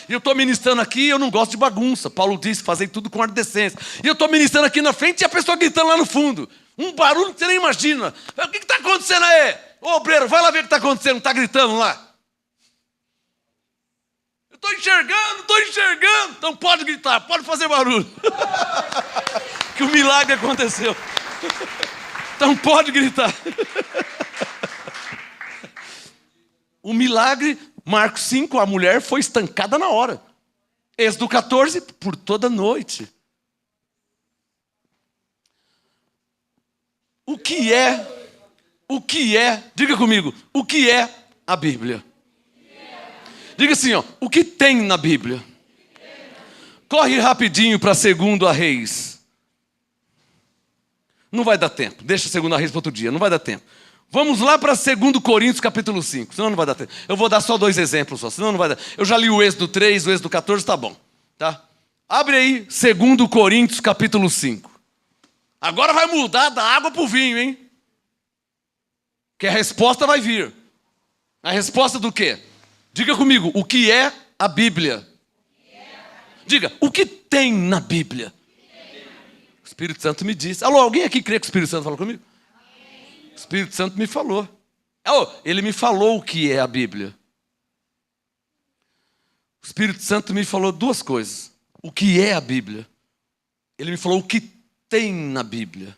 E eu estou ministrando aqui, eu não gosto de bagunça. Paulo disse, fazei tudo com decência. E eu estou ministrando aqui na frente e a pessoa gritando lá no fundo. Um barulho que você nem imagina. O que está acontecendo aí? Ô, obreiro, vai lá ver o que está acontecendo. Está gritando lá. Estou enxergando. Então pode gritar, pode fazer barulho. Que o milagre aconteceu. Então pode gritar. O milagre, Marcos 5, a mulher foi estancada na hora. Êxodo 14, por toda noite. O que é, diga comigo, o que é a Bíblia? Diga assim, o que tem na Bíblia? Corre rapidinho para 2 Reis. Não vai dar tempo. Deixa 2 Reis para outro dia, não vai dar tempo. Vamos lá para 2 Coríntios capítulo 5, senão não vai dar tempo. Eu vou dar só 2 exemplos, senão não vai dar. Eu já li o Êxodo 3, o Êxodo 14, tá bom. Tá? Abre aí 2 Coríntios capítulo 5. Agora vai mudar da água para o vinho, hein? Que a resposta vai vir. A resposta do quê? Diga comigo, o que é a Bíblia? Diga, o que tem na Bíblia? O Espírito Santo me disse. Alô, alguém aqui crê que o Espírito Santo falou comigo? O Espírito Santo me falou. Ele me falou o que é a Bíblia. O Espírito Santo me falou 2 coisas. O que é a Bíblia? Ele me falou o que tem na Bíblia.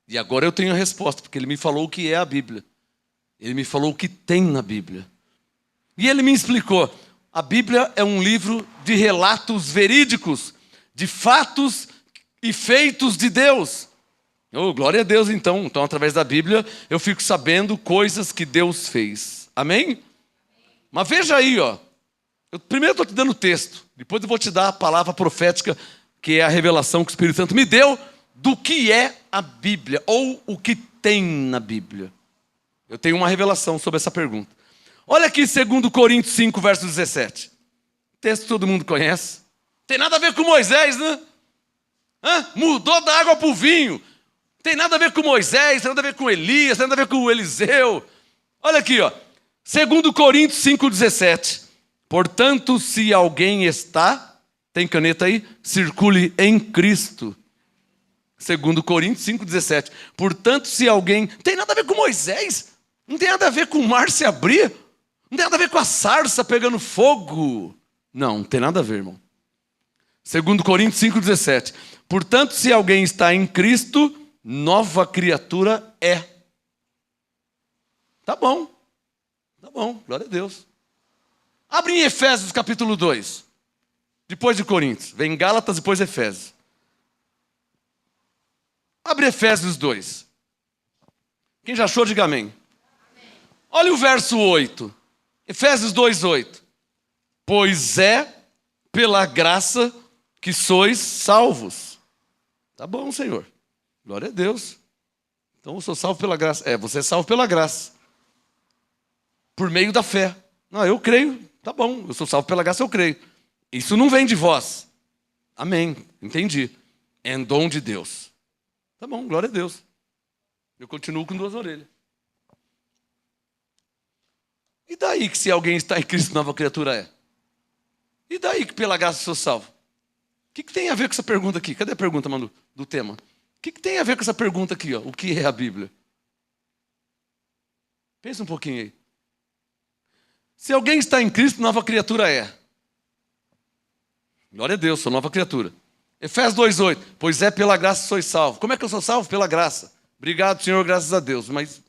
E agora eu tenho a resposta, porque ele me falou o que é a Bíblia. Ele me falou o que tem na Bíblia. E ele me explicou, a Bíblia é um livro de relatos verídicos, de fatos e feitos de Deus. Glória a Deus então. Então através da Bíblia eu fico sabendo coisas que Deus fez. Amém? Mas veja aí, primeiro eu estou te dando o texto, depois eu vou te dar a palavra profética, que é a revelação que o Espírito Santo me deu do que é a Bíblia, ou o que tem na Bíblia. Eu tenho uma revelação sobre essa pergunta. Olha aqui 2 Coríntios 5, verso 17. Texto que todo mundo conhece. Tem nada a ver com Moisés, né? Mudou da água para o vinho. Tem nada a ver com Moisés, tem nada a ver com Elias, tem nada a ver com Eliseu. Olha aqui, 2 Coríntios 5, 17. Portanto, se alguém está, tem caneta aí? Circule em Cristo. 2 Coríntios 5, 17. Portanto, se alguém... Tem nada a ver com Moisés. Não tem nada a ver com o mar se abrir. Não tem nada a ver com a sarça pegando fogo. Não tem nada a ver, irmão. 2 Coríntios 5, 17. Portanto, se alguém está em Cristo, nova criatura é. Tá bom, glória a Deus. Abre em Efésios capítulo 2. Depois de Coríntios. Vem Gálatas, depois Efésios. Abre Efésios 2. Quem já achou, diga amém. Olha o verso 8. Efésios 2, 8. Pois é pela graça que sois salvos. Tá bom, Senhor. Glória a Deus. Então eu sou salvo pela graça. Você é salvo pela graça. Por meio da fé. Não, eu creio. Tá bom, eu sou salvo pela graça, eu creio. Isso não vem de vós. Amém, entendi. É dom de Deus. Tá bom, glória a Deus. Eu continuo com 2 orelhas. E daí que se alguém está em Cristo, nova criatura é? E daí que pela graça sou salvo? O que tem a ver com essa pergunta aqui? Cadê a pergunta, Manu, do tema? O que tem a ver com essa pergunta aqui, ó? O que é a Bíblia? Pensa um pouquinho aí. Se alguém está em Cristo, nova criatura é. Glória a Deus, sou nova criatura. Efésios 2:8, pois é pela graça sois salvo. Como é que eu sou salvo? Pela graça. Obrigado, Senhor, graças a Deus. Mas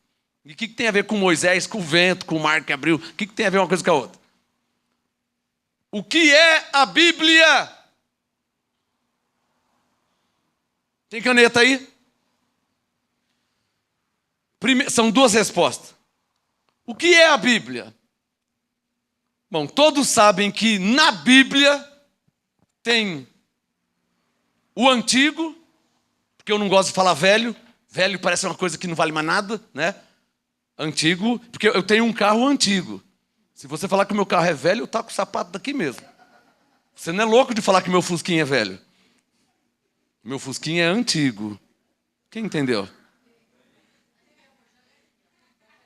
e o que tem a ver com Moisés, com o vento, com o mar que abriu? O que tem a ver uma coisa com a outra? O que é a Bíblia? Tem caneta aí? São duas respostas. O que é a Bíblia? Bom, todos sabem que na Bíblia tem o antigo, porque eu não gosto de falar velho. Velho parece uma coisa que não vale mais nada, né? Antigo, porque eu tenho um carro antigo. Se você falar que o meu carro é velho, eu taco o sapato daqui mesmo. Você não é louco de falar que meu Fusquinha é velho. Meu Fusquinha é antigo. Quem entendeu?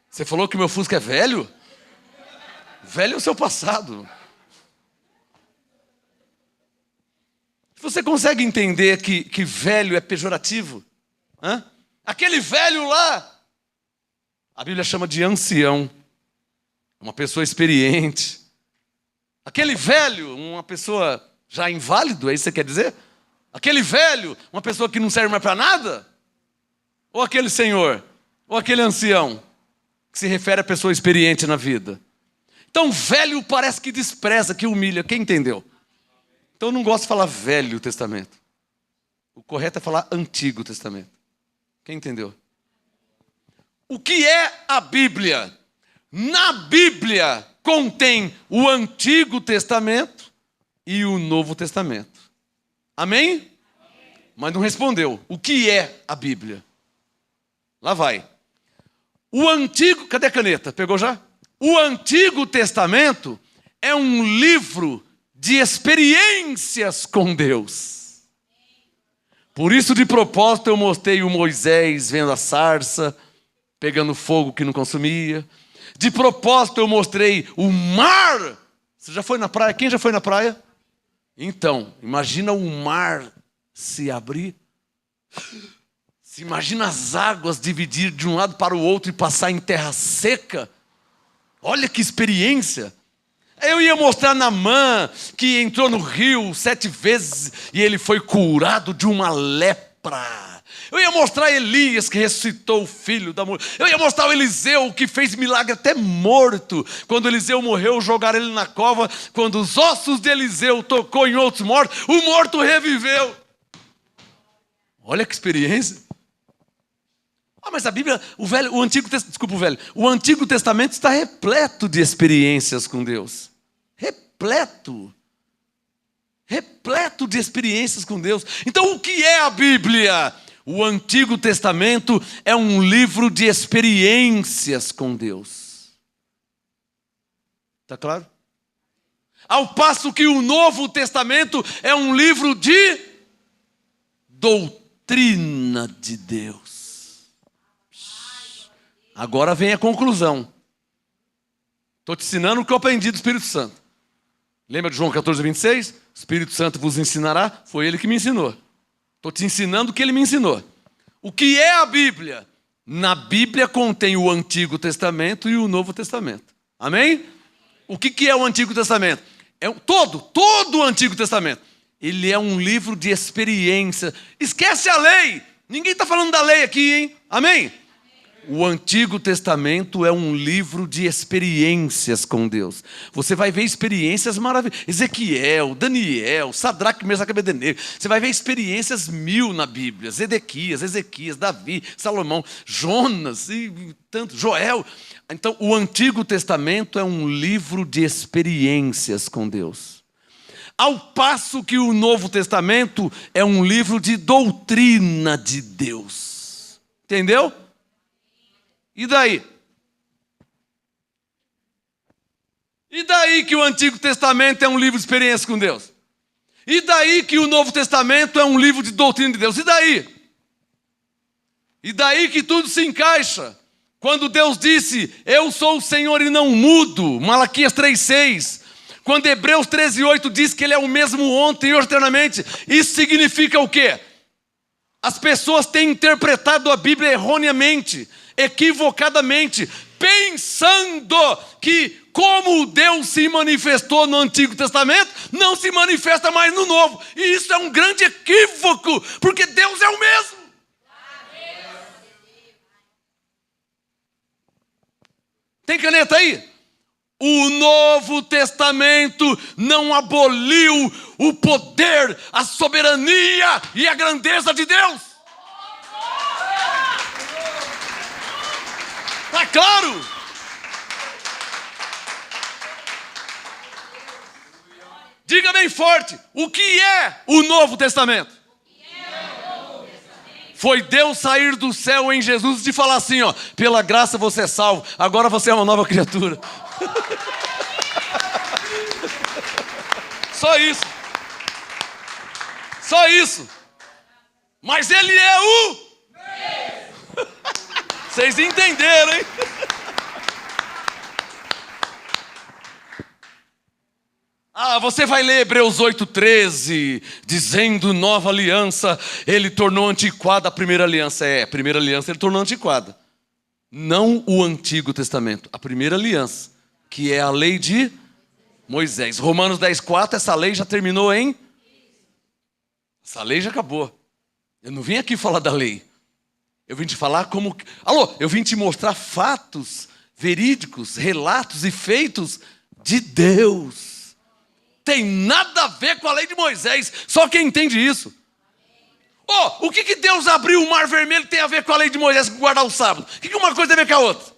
Você falou que meu Fusca é velho? Velho é o seu passado. Você consegue entender que velho é pejorativo? Hã? Aquele velho lá, a Bíblia chama de ancião. Uma pessoa experiente. Aquele velho, uma pessoa já inválido, é isso que você quer dizer? Aquele velho, uma pessoa que não serve mais para nada? Ou aquele senhor? Ou aquele ancião? Que se refere a pessoa experiente na vida. Então velho parece que despreza, que humilha. Quem entendeu? Então eu não gosto de falar Velho Testamento. O correto é falar Antigo Testamento. Quem entendeu? O que é a Bíblia? Na Bíblia contém o Antigo Testamento e o Novo Testamento. Amém? Mas não respondeu. O que é a Bíblia? Lá vai. O Antigo... Cadê a caneta? Pegou já? O Antigo Testamento é um livro de experiências com Deus. Por isso, de propósito, eu mostrei o Moisés vendo a sarça, pegando fogo que não consumia. De propósito, eu mostrei o mar. Você já foi na praia? Quem já foi na praia? Então, imagina o mar se abrir. Se imagina as águas dividir de um lado para o outro e passar em terra seca. Olha que experiência. Eu ia mostrar Naamã, que entrou no rio 7 vezes e ele foi curado de uma lepra. Eu ia mostrar Elias, que ressuscitou o filho da mulher. Eu ia mostrar o Eliseu, que fez milagre até morto. Quando Eliseu morreu, jogaram ele na cova. Quando os ossos de Eliseu tocou em outros mortos, o morto reviveu. Olha que experiência. Mas a Bíblia, o Antigo Testamento está repleto de experiências com Deus. Repleto. Repleto de experiências com Deus. Então o que é a Bíblia? O Antigo Testamento é um livro de experiências com Deus. Está claro? Ao passo que o Novo Testamento é um livro de doutrina de Deus. Agora vem a conclusão. Estou te ensinando o que eu aprendi do Espírito Santo. Lembra de João 14:26? O Espírito Santo vos ensinará. Foi ele que me ensinou. Estou te ensinando o que ele me ensinou. O que é a Bíblia? Na Bíblia contém o Antigo Testamento e o Novo Testamento. Amém? O que é o Antigo Testamento? É todo o Antigo Testamento. Ele é um livro de experiência. Esquece a lei. Ninguém está falando da lei aqui, hein? Amém? O Antigo Testamento é um livro de experiências com Deus. Você vai ver experiências maravilhosas. Ezequiel, Daniel, Sadraque, Mesaque e Abednego. Você vai ver experiências 1000 na Bíblia. Ezequias, Davi, Salomão, Jonas e tanto, Joel. Então, o Antigo Testamento é um livro de experiências com Deus. Ao passo que o Novo Testamento é um livro de doutrina de Deus. Entendeu? E daí? E daí que o Antigo Testamento é um livro de experiência com Deus? E daí que o Novo Testamento é um livro de doutrina de Deus? E daí? E daí que tudo se encaixa. Quando Deus disse, eu sou o Senhor e não mudo, Malaquias 3:6. Quando Hebreus 13:8 diz que Ele é o mesmo ontem e hoje eternamente, isso significa o quê? As pessoas têm interpretado a Bíblia erroneamente, equivocadamente, pensando que como Deus se manifestou no Antigo Testamento, não se manifesta mais no Novo. E isso é um grande equívoco, porque Deus é o mesmo. Tem caneta aí? O Novo Testamento não aboliu o poder, a soberania e a grandeza de Deus. Tá claro? Diga bem forte, o que é o Novo Testamento? Foi Deus sair do céu em Jesus e falar assim, ó, pela graça você é salvo, agora você é uma nova criatura. Só isso. Só isso. Mas ele é o... Vocês entenderam, hein? Você vai ler Hebreus 8,13, dizendo nova aliança, ele tornou antiquada a primeira aliança. A primeira aliança ele tornou antiquada. Não o Antigo Testamento, a primeira aliança, que é a lei de Moisés. Romanos 10,4, essa lei já terminou, hein? Essa lei já acabou. Eu não vim aqui falar da lei. Eu vim te falar como... eu vim te mostrar fatos verídicos, relatos e feitos de Deus. Tem nada a ver com a lei de Moisés. Só quem entende isso. O que Deus abriu o mar vermelho tem a ver com a lei de Moisés, com guardar o sábado? O que uma coisa tem a ver com a outra?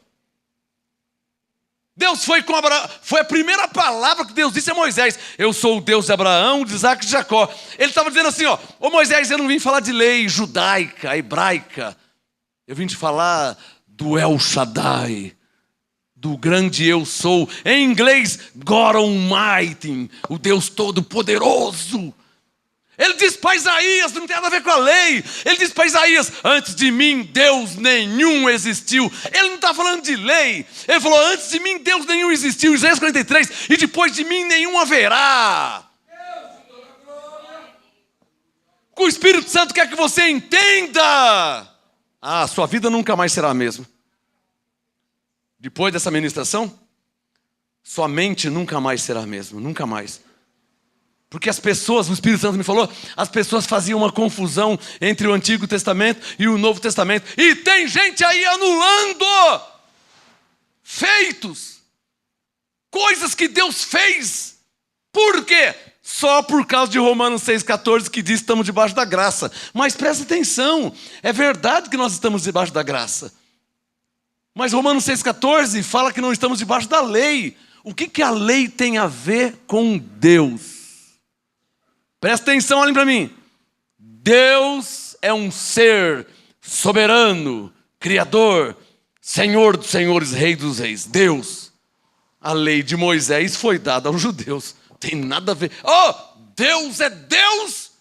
Deus foi com Abraão. Foi a primeira palavra que Deus disse a Moisés. Eu sou o Deus de Abraão, de Isaac e de Jacó. Ele estava dizendo assim, ô Moisés, eu não vim falar de lei judaica, hebraica. Eu vim te falar do El Shaddai, do grande eu sou. Em inglês, God Almighty, o Deus Todo-Poderoso. Ele diz para Isaías, não tem nada a ver com a lei. Ele diz para Isaías, antes de mim Deus nenhum existiu. Ele não está falando de lei. Ele falou, antes de mim Deus nenhum existiu. Isaías 43, e depois de mim nenhum haverá. O Espírito Santo quer que você entenda. Sua vida nunca mais será a mesma. Depois dessa ministração, sua mente nunca mais será a mesma, nunca mais. Porque as pessoas, o Espírito Santo me falou, as pessoas faziam uma confusão entre o Antigo Testamento e o Novo Testamento. E tem gente aí anulando feitos, coisas que Deus fez. Por quê? Só por causa de Romanos 6,14 que diz que estamos debaixo da graça. Mas presta atenção, é verdade que nós estamos debaixo da graça. Mas Romanos 6,14 fala que não estamos debaixo da lei. O que a lei tem a ver com Deus? Presta atenção, olhem para mim. Deus é um ser soberano, criador, Senhor dos senhores, Rei dos reis. Deus. A lei de Moisés foi dada aos judeus. Tem nada a ver. Deus é Deus.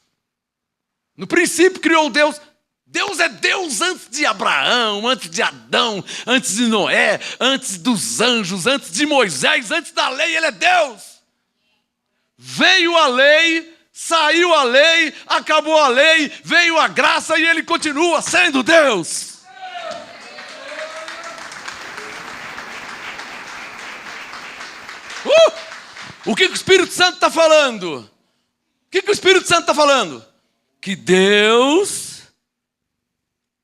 No princípio criou Deus. Deus é Deus antes de Abraão, antes de Adão, antes de Noé, antes dos anjos, antes de Moisés, antes da lei, Ele é Deus. Veio a lei, saiu a lei, acabou a lei, veio a graça e Ele continua sendo Deus. O que o Espírito Santo está falando? O que o Espírito Santo está falando? Que Deus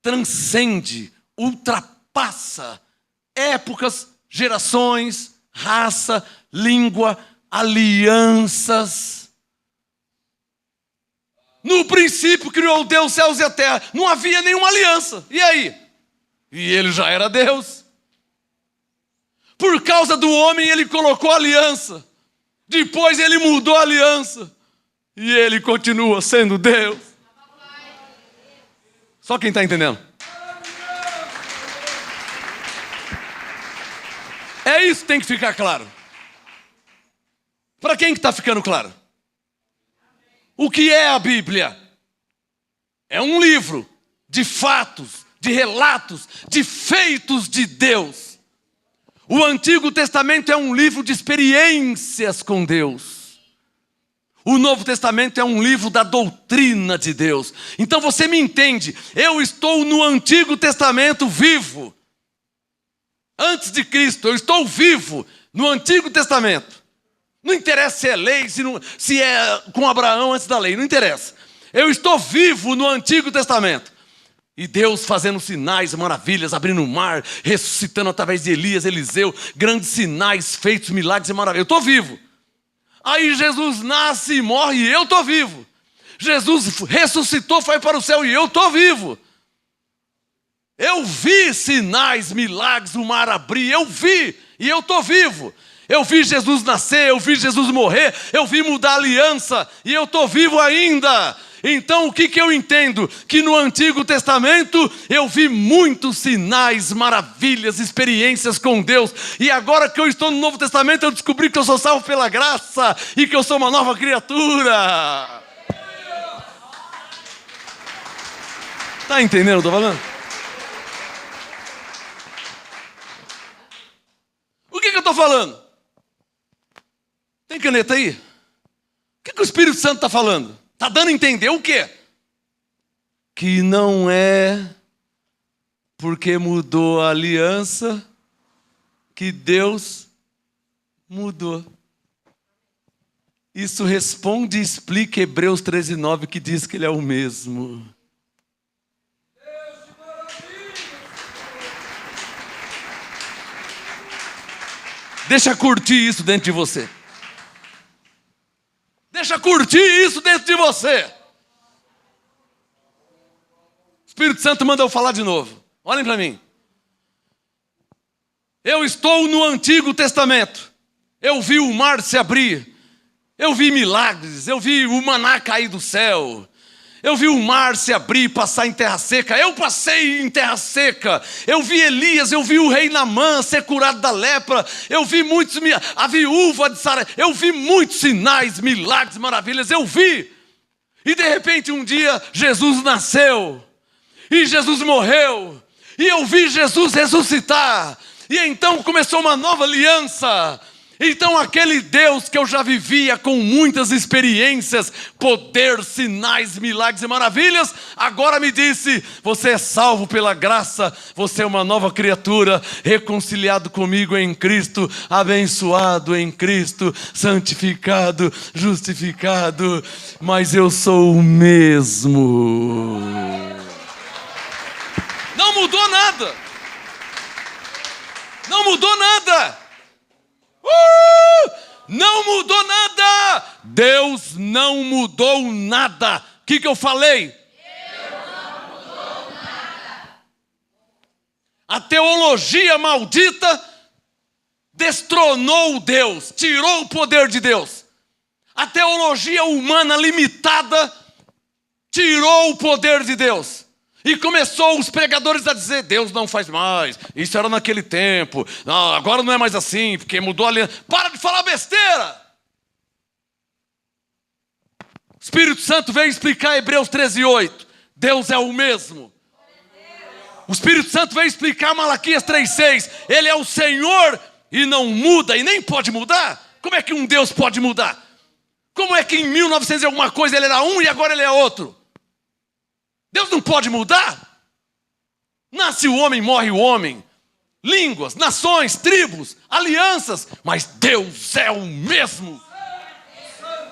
transcende, ultrapassa épocas, gerações, raça, língua, alianças. No princípio criou Deus os céus e a terra. Não havia nenhuma aliança. E aí? E Ele já era Deus. Por causa do homem Ele colocou aliança. Depois Ele mudou a aliança. E Ele continua sendo Deus. Só quem está entendendo. É isso que tem que ficar claro. Para quem que está ficando claro? O que é a Bíblia? É um livro de fatos, de relatos, de feitos de Deus. O Antigo Testamento é um livro de experiências com Deus. O Novo Testamento é um livro da doutrina de Deus. Então você me entende, eu estou no Antigo Testamento vivo. Antes de Cristo, eu estou vivo no Antigo Testamento. Não interessa se é lei, se é com Abraão antes da lei, não interessa. Eu estou vivo no Antigo Testamento. E Deus fazendo sinais, maravilhas, abrindo o mar, ressuscitando através de Elias, Eliseu, grandes sinais, feitos, milagres e maravilhas. Eu estou vivo. Aí Jesus nasce e morre e eu estou vivo. Jesus ressuscitou, foi para o céu e eu estou vivo. Eu vi sinais, milagres, o mar abrir, eu vi e eu estou vivo. Eu vi Jesus nascer, eu vi Jesus morrer, eu vi mudar a aliança e eu estou vivo ainda. Então o que eu entendo? Que no Antigo Testamento eu vi muitos sinais, maravilhas, experiências com Deus. E agora que eu estou no Novo Testamento eu descobri que eu sou salvo pela graça e que eu sou uma nova criatura. Está entendendo o que eu estou falando? O que eu estou falando? Tem caneta aí? O que o Espírito Santo está falando? Está dando a entender o quê? Que não é porque mudou a aliança que Deus mudou. Isso responde e explica Hebreus 13:9, que diz que Ele é o mesmo. Deixa curtir isso dentro de você. Deixa curtir isso dentro de você. O Espírito Santo manda eu falar de novo. Olhem para mim. Eu estou no Antigo Testamento. Eu vi o mar se abrir. Eu vi milagres. Eu vi o maná cair do céu. Eu vi o mar se abrir e passar em terra seca. Eu passei em terra seca. Eu vi Elias, eu vi o rei Naamã ser curado da lepra. Eu vi a viúva de Sara. Eu vi muitos sinais, milagres, maravilhas. Eu vi. E de repente um dia Jesus nasceu. E Jesus morreu. E eu vi Jesus ressuscitar. E então começou uma nova aliança. Então aquele Deus que eu já vivia com muitas experiências, poder, sinais, milagres e maravilhas, agora me disse: você é salvo pela graça, você é uma nova criatura, reconciliado comigo em Cristo, abençoado em Cristo, santificado, justificado, mas eu sou o mesmo. Não mudou nada. Não mudou nada. Não mudou nada. Deus não mudou nada. O que eu falei? Deus não mudou nada. A teologia maldita destronou Deus, tirou o poder de Deus. A teologia humana limitada tirou o poder de Deus. E começou os pregadores a dizer: Deus não faz mais, isso era naquele tempo, não, agora não é mais assim, porque mudou a aliança. Para de falar besteira! O Espírito Santo veio explicar Hebreus 13:8. Deus é o mesmo. O Espírito Santo veio explicar Malaquias 3:6. Ele é o Senhor e não muda e nem pode mudar. Como é que um Deus pode mudar? Como é que em 1900 e alguma coisa ele era um e agora ele é outro? Deus não pode mudar. Nasce o homem, morre o homem. Línguas, nações, tribos, alianças. Mas Deus é o mesmo.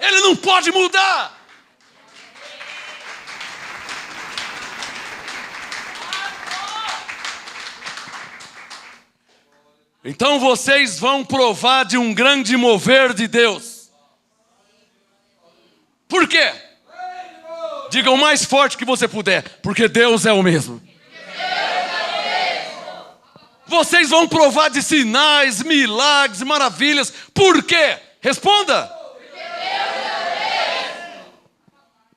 Ele não pode mudar. Então vocês vão provar de um grande mover de Deus. Por quê? Diga o mais forte que você puder, porque Deus é o mesmo. Vocês vão provar de sinais, milagres, maravilhas. Por quê? Responda.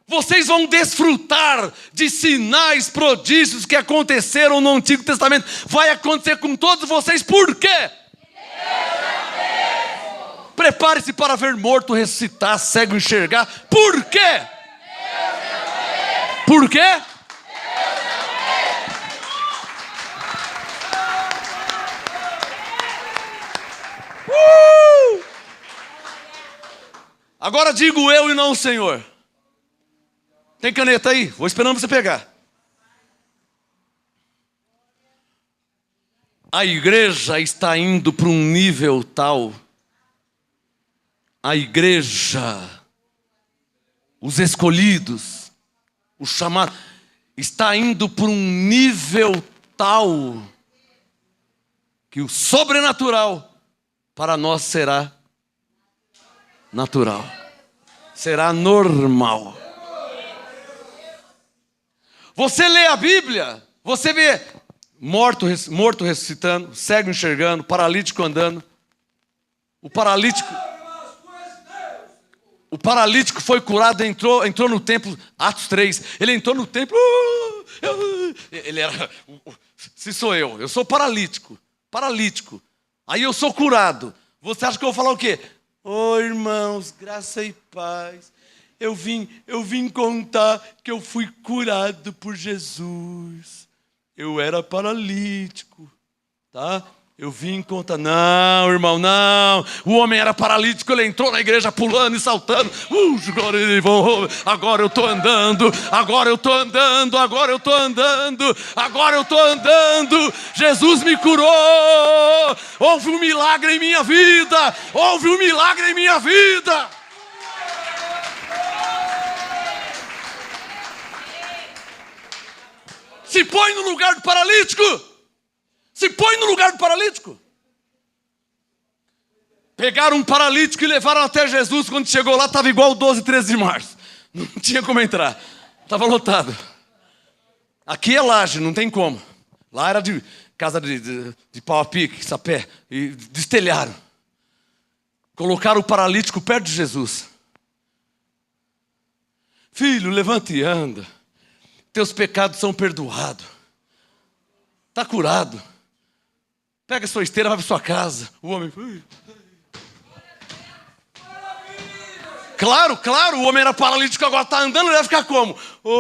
Vocês vão desfrutar de sinais, prodígios que aconteceram no Antigo Testamento. Vai acontecer com todos vocês. Por quê? Prepare-se para ver morto ressuscitar, cego enxergar. Por quê? Por quê? Agora digo eu e não o Senhor. Tem caneta aí? Vou esperando você pegar. A igreja está indo para um nível tal. A igreja, os escolhidos, o chamado, está indo para um nível tal que o sobrenatural para nós será natural, será normal. Você lê a Bíblia, você vê morto ressuscitando, cego enxergando, paralítico andando. O paralítico foi curado, entrou no templo, Atos 3. Ele entrou no templo, ele era, se sou eu sou paralítico. Aí eu sou curado. Você acha que eu vou falar o quê? Irmãos, graça e paz. Eu vim contar que eu fui curado por Jesus. Eu era paralítico, tá? Eu vim contar. Não, irmão, não. O homem era paralítico, ele entrou na igreja pulando e saltando. Agora eu estou andando. Jesus me curou. Houve um milagre em minha vida. Se põe no lugar do paralítico. Pegaram um paralítico e levaram até Jesus. Quando chegou lá, estava igual o 12 e 13 de março. Não tinha como entrar. Estava lotado. Aqui é laje, não tem como. Lá era de casa de pau a pique, sapé. E destelharam. Colocaram o paralítico perto de Jesus. Filho, levanta e anda. Teus pecados são perdoados. Está curado. Pega a sua esteira, vai para sua casa. O homem... Claro, o homem era paralítico, agora está andando, ele vai ficar como?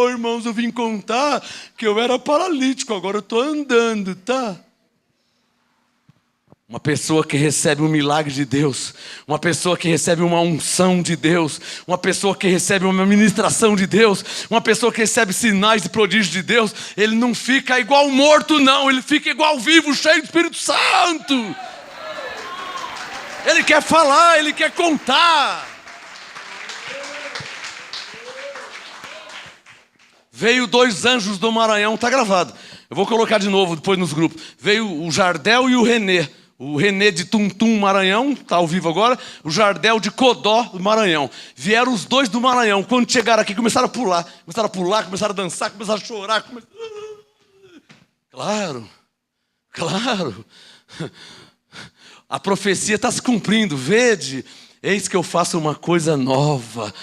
Irmãos, eu vim contar que eu era paralítico, agora eu estou andando, tá? Uma pessoa que recebe um milagre de Deus, uma pessoa que recebe uma unção de Deus, uma pessoa que recebe uma ministração de Deus, uma pessoa que recebe sinais e prodígios de Deus, ele não fica igual morto não, ele fica igual vivo, cheio do Espírito Santo. Ele quer falar, ele quer contar. Veio 2 anjos do Maranhão, está gravado. Eu vou colocar de novo depois nos grupos. Veio o Jardel e o Renê. O Renê de Tuntum, Maranhão, está ao vivo agora. O Jardel de Codó, do Maranhão. Vieram os 2 do Maranhão. Quando chegaram aqui, começaram a pular. Começaram a dançar, começaram a chorar. Claro. A profecia está se cumprindo. Vede, eis que eu faço uma coisa nova.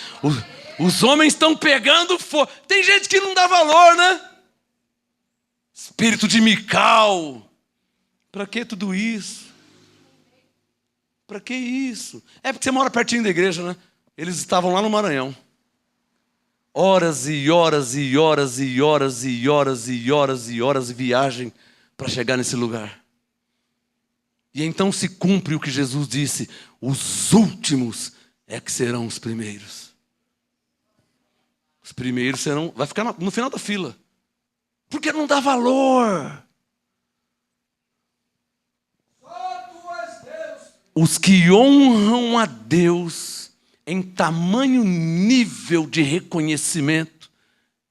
Os homens estão pegando fogo. Tem gente que não dá valor, né? Espírito de Mical. Para que tudo isso? Para que isso? É porque você mora pertinho da igreja, né? Eles estavam lá no Maranhão. Horas e horas de viagem para chegar nesse lugar. E então se cumpre o que Jesus disse: os últimos é que serão os primeiros. Os primeiros serão, vai ficar no final da fila. Porque não dá valor. Os que honram a Deus em tamanho nível de reconhecimento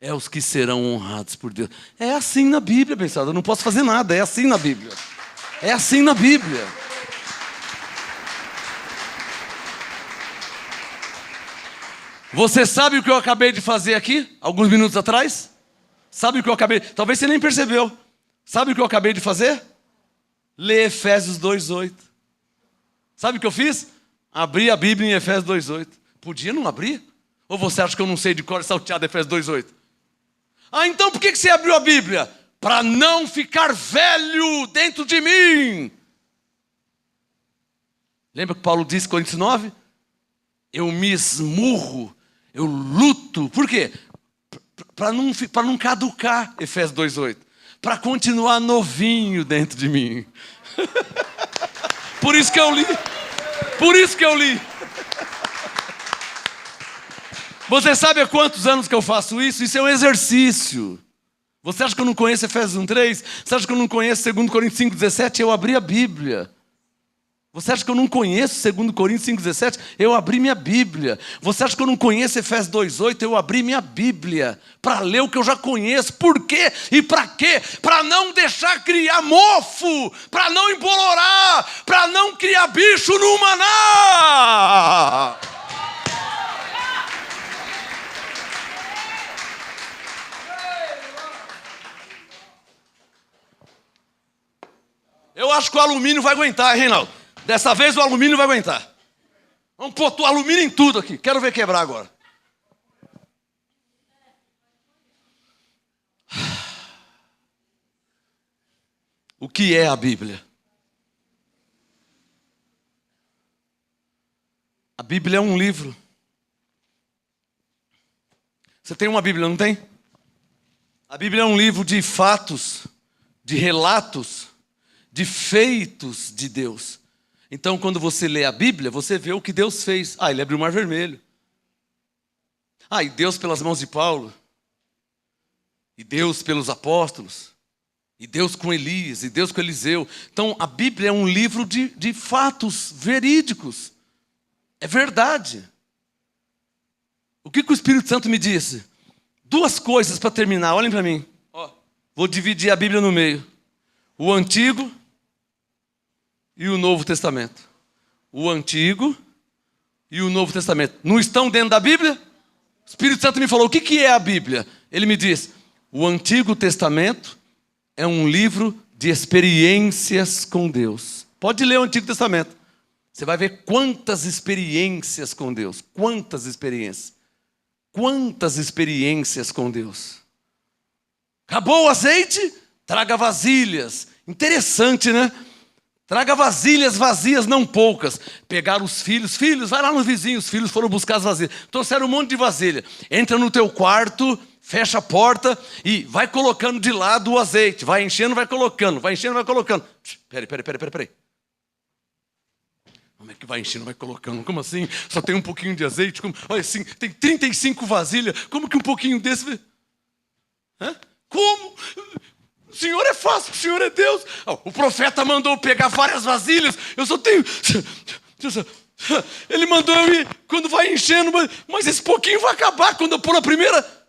é os que serão honrados por Deus. É assim na Bíblia, pensado. Eu não posso fazer nada, é assim na Bíblia. Você sabe o que eu acabei de fazer aqui, alguns minutos atrás? Sabe o que eu acabei... Talvez você nem percebeu. Sabe o que eu acabei de fazer? Ler Efésios 2:8. Sabe o que eu fiz? Abri a Bíblia em Efésios 2:8. Podia não abrir? Ou você acha que eu não sei de cor salteado Efésios 2:8? Então por que você abriu a Bíblia? Para não ficar velho dentro de mim. Lembra que Paulo disse em Coríntios 9? Eu me esmurro, eu luto. Por quê? Para não caducar, Efésios 2:8. Para continuar novinho dentro de mim. Por isso que eu li. Você sabe há quantos anos que eu faço isso? Isso é um exercício. Você acha que eu não conheço Efésios 1:3? Você acha que eu não conheço 2 Coríntios 5:17? Eu abri a Bíblia. Você acha que eu não conheço 2 Coríntios 5:17? Eu abri minha Bíblia. Você acha que eu não conheço Efésios 2:8? Eu abri minha Bíblia para ler o que eu já conheço. Por quê? E para quê? Para não deixar criar mofo, para não embolorar, para não criar bicho no maná. Eu acho que o alumínio vai aguentar, hein, Reinaldo? Dessa vez o alumínio vai aguentar. Vamos pôr o alumínio em tudo aqui. Quero ver quebrar agora. O que é a Bíblia? A Bíblia é um livro. Você tem uma Bíblia, não tem? A Bíblia é um livro de fatos, de relatos, de feitos de Deus. Então, quando você lê a Bíblia, você vê o que Deus fez. Ele abriu o Mar Vermelho. E Deus pelas mãos de Paulo. E Deus pelos apóstolos. E Deus com Elias, e Deus com Eliseu. Então, a Bíblia é um livro de fatos verídicos. É verdade. O que o Espírito Santo me disse? 2 coisas para terminar, olhem para mim. Vou dividir a Bíblia no meio. O Antigo e o Novo Testamento. O Antigo e o Novo Testamento. Não estão dentro da Bíblia? O Espírito Santo me falou, o que é a Bíblia? Ele me disse, o Antigo Testamento é um livro de experiências com Deus. Pode ler o Antigo Testamento. Você vai ver quantas experiências com Deus. Quantas experiências. Quantas experiências com Deus. Acabou o azeite? Traga vasilhas. Interessante, né? Traga vasilhas vazias, não poucas. Pegaram os filhos. Filhos, vai lá no vizinho. Os filhos foram buscar as vasilhas. Trouxeram um monte de vasilha. Entra no teu quarto, fecha a porta e vai colocando de lado o azeite. Vai enchendo, vai colocando. Vai enchendo, vai colocando. Peraí. Como é que vai enchendo, vai colocando? Como assim? Só tem um pouquinho de azeite? Olha assim, tem 35 vasilhas. Como que um pouquinho desse... Como? O Senhor é fácil, o Senhor é Deus. O profeta mandou pegar várias vasilhas. Eu só tenho... Ele mandou eu ir. Quando vai enchendo, mas esse pouquinho vai acabar. Quando eu pôr a primeira...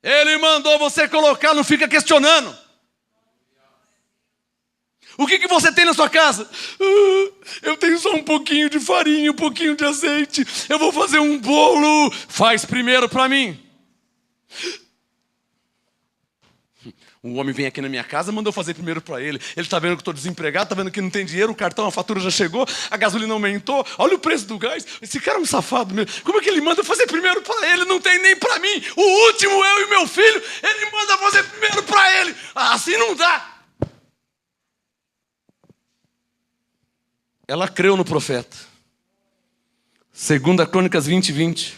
Ele mandou você colocar, não fica questionando. O que você tem na sua casa? Eu tenho só um pouquinho de farinha, um pouquinho de azeite. Eu vou fazer um bolo. Faz primeiro para mim. Um homem vem aqui na minha casa, mandou fazer primeiro para ele. Ele está vendo que estou desempregado, está vendo que não tem dinheiro, o cartão, a fatura já chegou, a gasolina aumentou, olha o preço do gás. Esse cara é um safado mesmo. Como é que ele manda fazer primeiro para ele? Não tem nem para mim. O último, eu e meu filho, ele manda fazer primeiro para ele. Assim não dá. Ela creu no profeta. 2 Crônicas 20:20.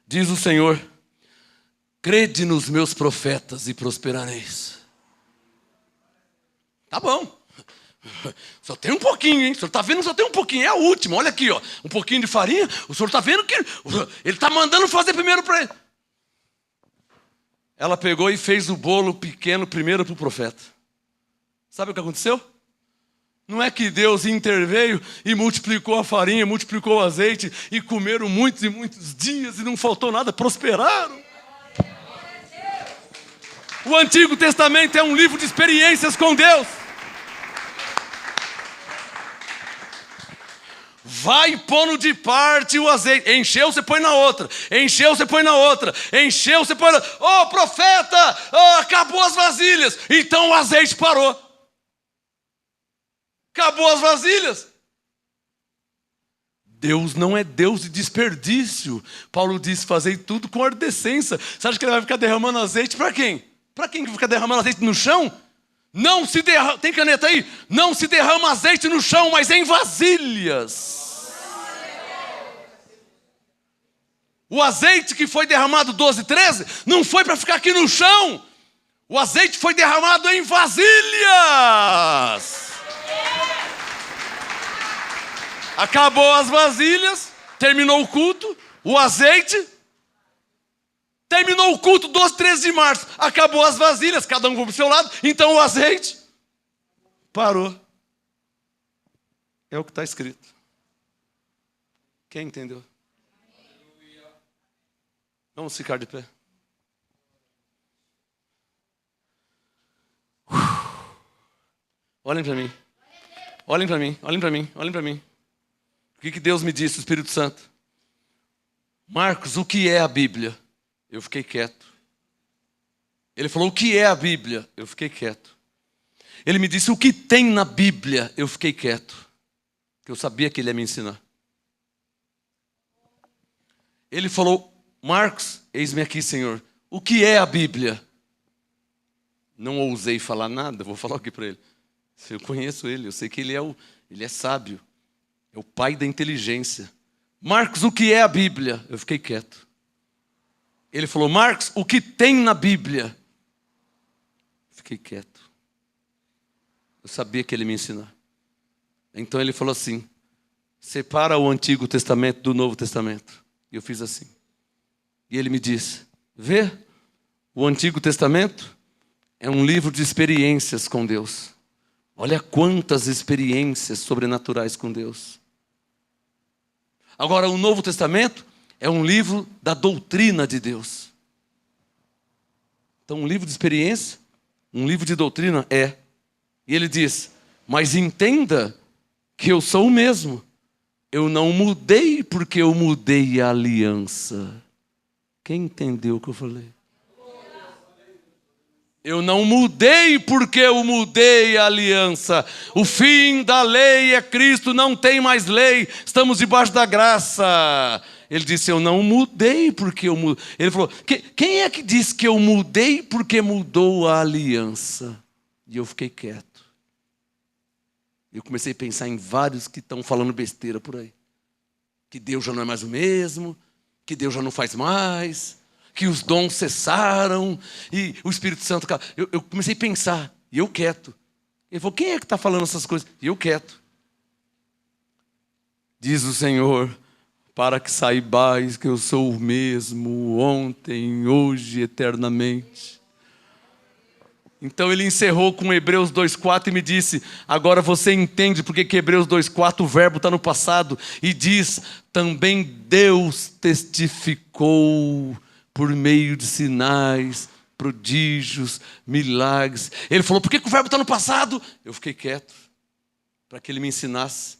Diz o Senhor: crede nos meus profetas e prosperareis. Tá bom. Só tem um pouquinho, hein? O senhor está vendo? Só tem um pouquinho. É a última. Olha aqui, ó. Um pouquinho de farinha. O senhor está vendo que ele está mandando fazer primeiro para ele. Ela pegou e fez o bolo pequeno primeiro para o profeta. Sabe o que aconteceu? Não é que Deus interveio e multiplicou a farinha, multiplicou o azeite e comeram muitos e muitos dias e não faltou nada, prosperaram. O Antigo Testamento é um livro de experiências com Deus. Vai pondo de parte o azeite. Encheu, você põe na outra. Encheu, você põe na outra. Encheu, você põe na... profeta, acabou as vasilhas. Então o azeite parou. Acabou as vasilhas. Deus não é Deus de desperdício. Paulo diz, fazei tudo com decência. Você acha que ele vai ficar derramando azeite para quem? Para quem que fica derramando azeite no chão? Não se derrama, tem caneta aí? Não se derrama azeite no chão, mas em vasilhas. O azeite que foi derramado 12, 13, não foi para ficar aqui no chão. O azeite foi derramado em vasilhas. Acabou as vasilhas, terminou o culto, o azeite Terminou o culto 12, 13 de março. Acabou as vasilhas, cada um foi para o seu lado. Então o azeite parou. É o que está escrito. Quem entendeu? Vamos ficar de pé. Olhem para mim. Olhem para mim, olhem para mim, olhem para mim. O que Deus me disse, o Espírito Santo? Marcos, o que é a Bíblia? Eu fiquei quieto. Ele falou, o que é a Bíblia? Eu fiquei quieto. Ele me disse, o que tem na Bíblia? Eu fiquei quieto. Porque eu sabia que ele ia me ensinar. Ele falou, Marcos, eis-me aqui, Senhor. O que é a Bíblia? Não ousei falar nada, vou falar aqui para ele. Eu conheço ele, eu sei que ele é sábio. É o pai da inteligência. Marcos, o que é a Bíblia? Eu fiquei quieto. Ele falou, Marcos, o que tem na Bíblia? Fiquei quieto. Eu sabia que ele ia me ensinar. Então ele falou assim, separa o Antigo Testamento do Novo Testamento. E eu fiz assim. E ele me disse, vê, o Antigo Testamento é um livro de experiências com Deus. Olha quantas experiências sobrenaturais com Deus. Agora, o Novo Testamento é um livro da doutrina de Deus. Então, um livro de experiência, um livro de doutrina é. E ele diz, mas entenda que eu sou o mesmo. Eu não mudei porque eu mudei a aliança. Quem entendeu o que eu falei? Eu não mudei porque eu mudei a aliança. O fim da lei é Cristo, não tem mais lei. Estamos debaixo da graça. Ele disse, eu não mudei porque eu mudei. Ele falou, quem é que disse que eu mudei porque mudou a aliança? E eu fiquei quieto. Eu comecei a pensar em vários que estão falando besteira por aí. Que Deus já não é mais o mesmo, que Deus já não faz mais, que os dons cessaram, e o Espírito Santo... Eu comecei a pensar, e eu quieto. Ele falou, quem é que está falando essas coisas? E eu quieto. Diz o Senhor, para que saibais que eu sou o mesmo, ontem, hoje, eternamente. Então ele encerrou com Hebreus 2,4 e me disse, agora você entende porque que Hebreus 2,4 o verbo está no passado, e diz, também Deus testificou por meio de sinais, prodígios, milagres. Ele falou, por que o verbo está no passado? Eu fiquei quieto, para que ele me ensinasse.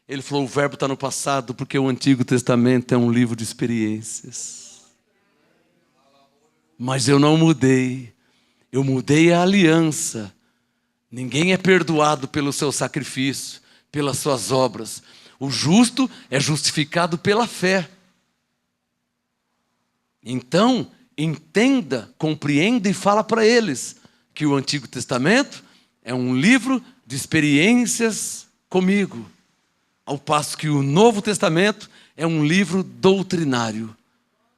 Ele falou, o verbo está no passado porque o Antigo Testamento é um livro de experiências. Mas eu não mudei. Eu mudei a aliança. Ninguém é perdoado pelo seu sacrifício, pelas suas obras. O justo é justificado pela fé. Então, entenda, compreenda e fala para eles que o Antigo Testamento é um livro de experiências comigo, ao passo que o Novo Testamento é um livro doutrinário.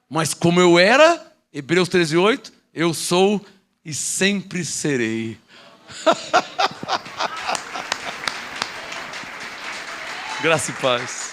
Mas como eu era, Hebreus 13:8, eu sou e sempre serei. Graça e paz.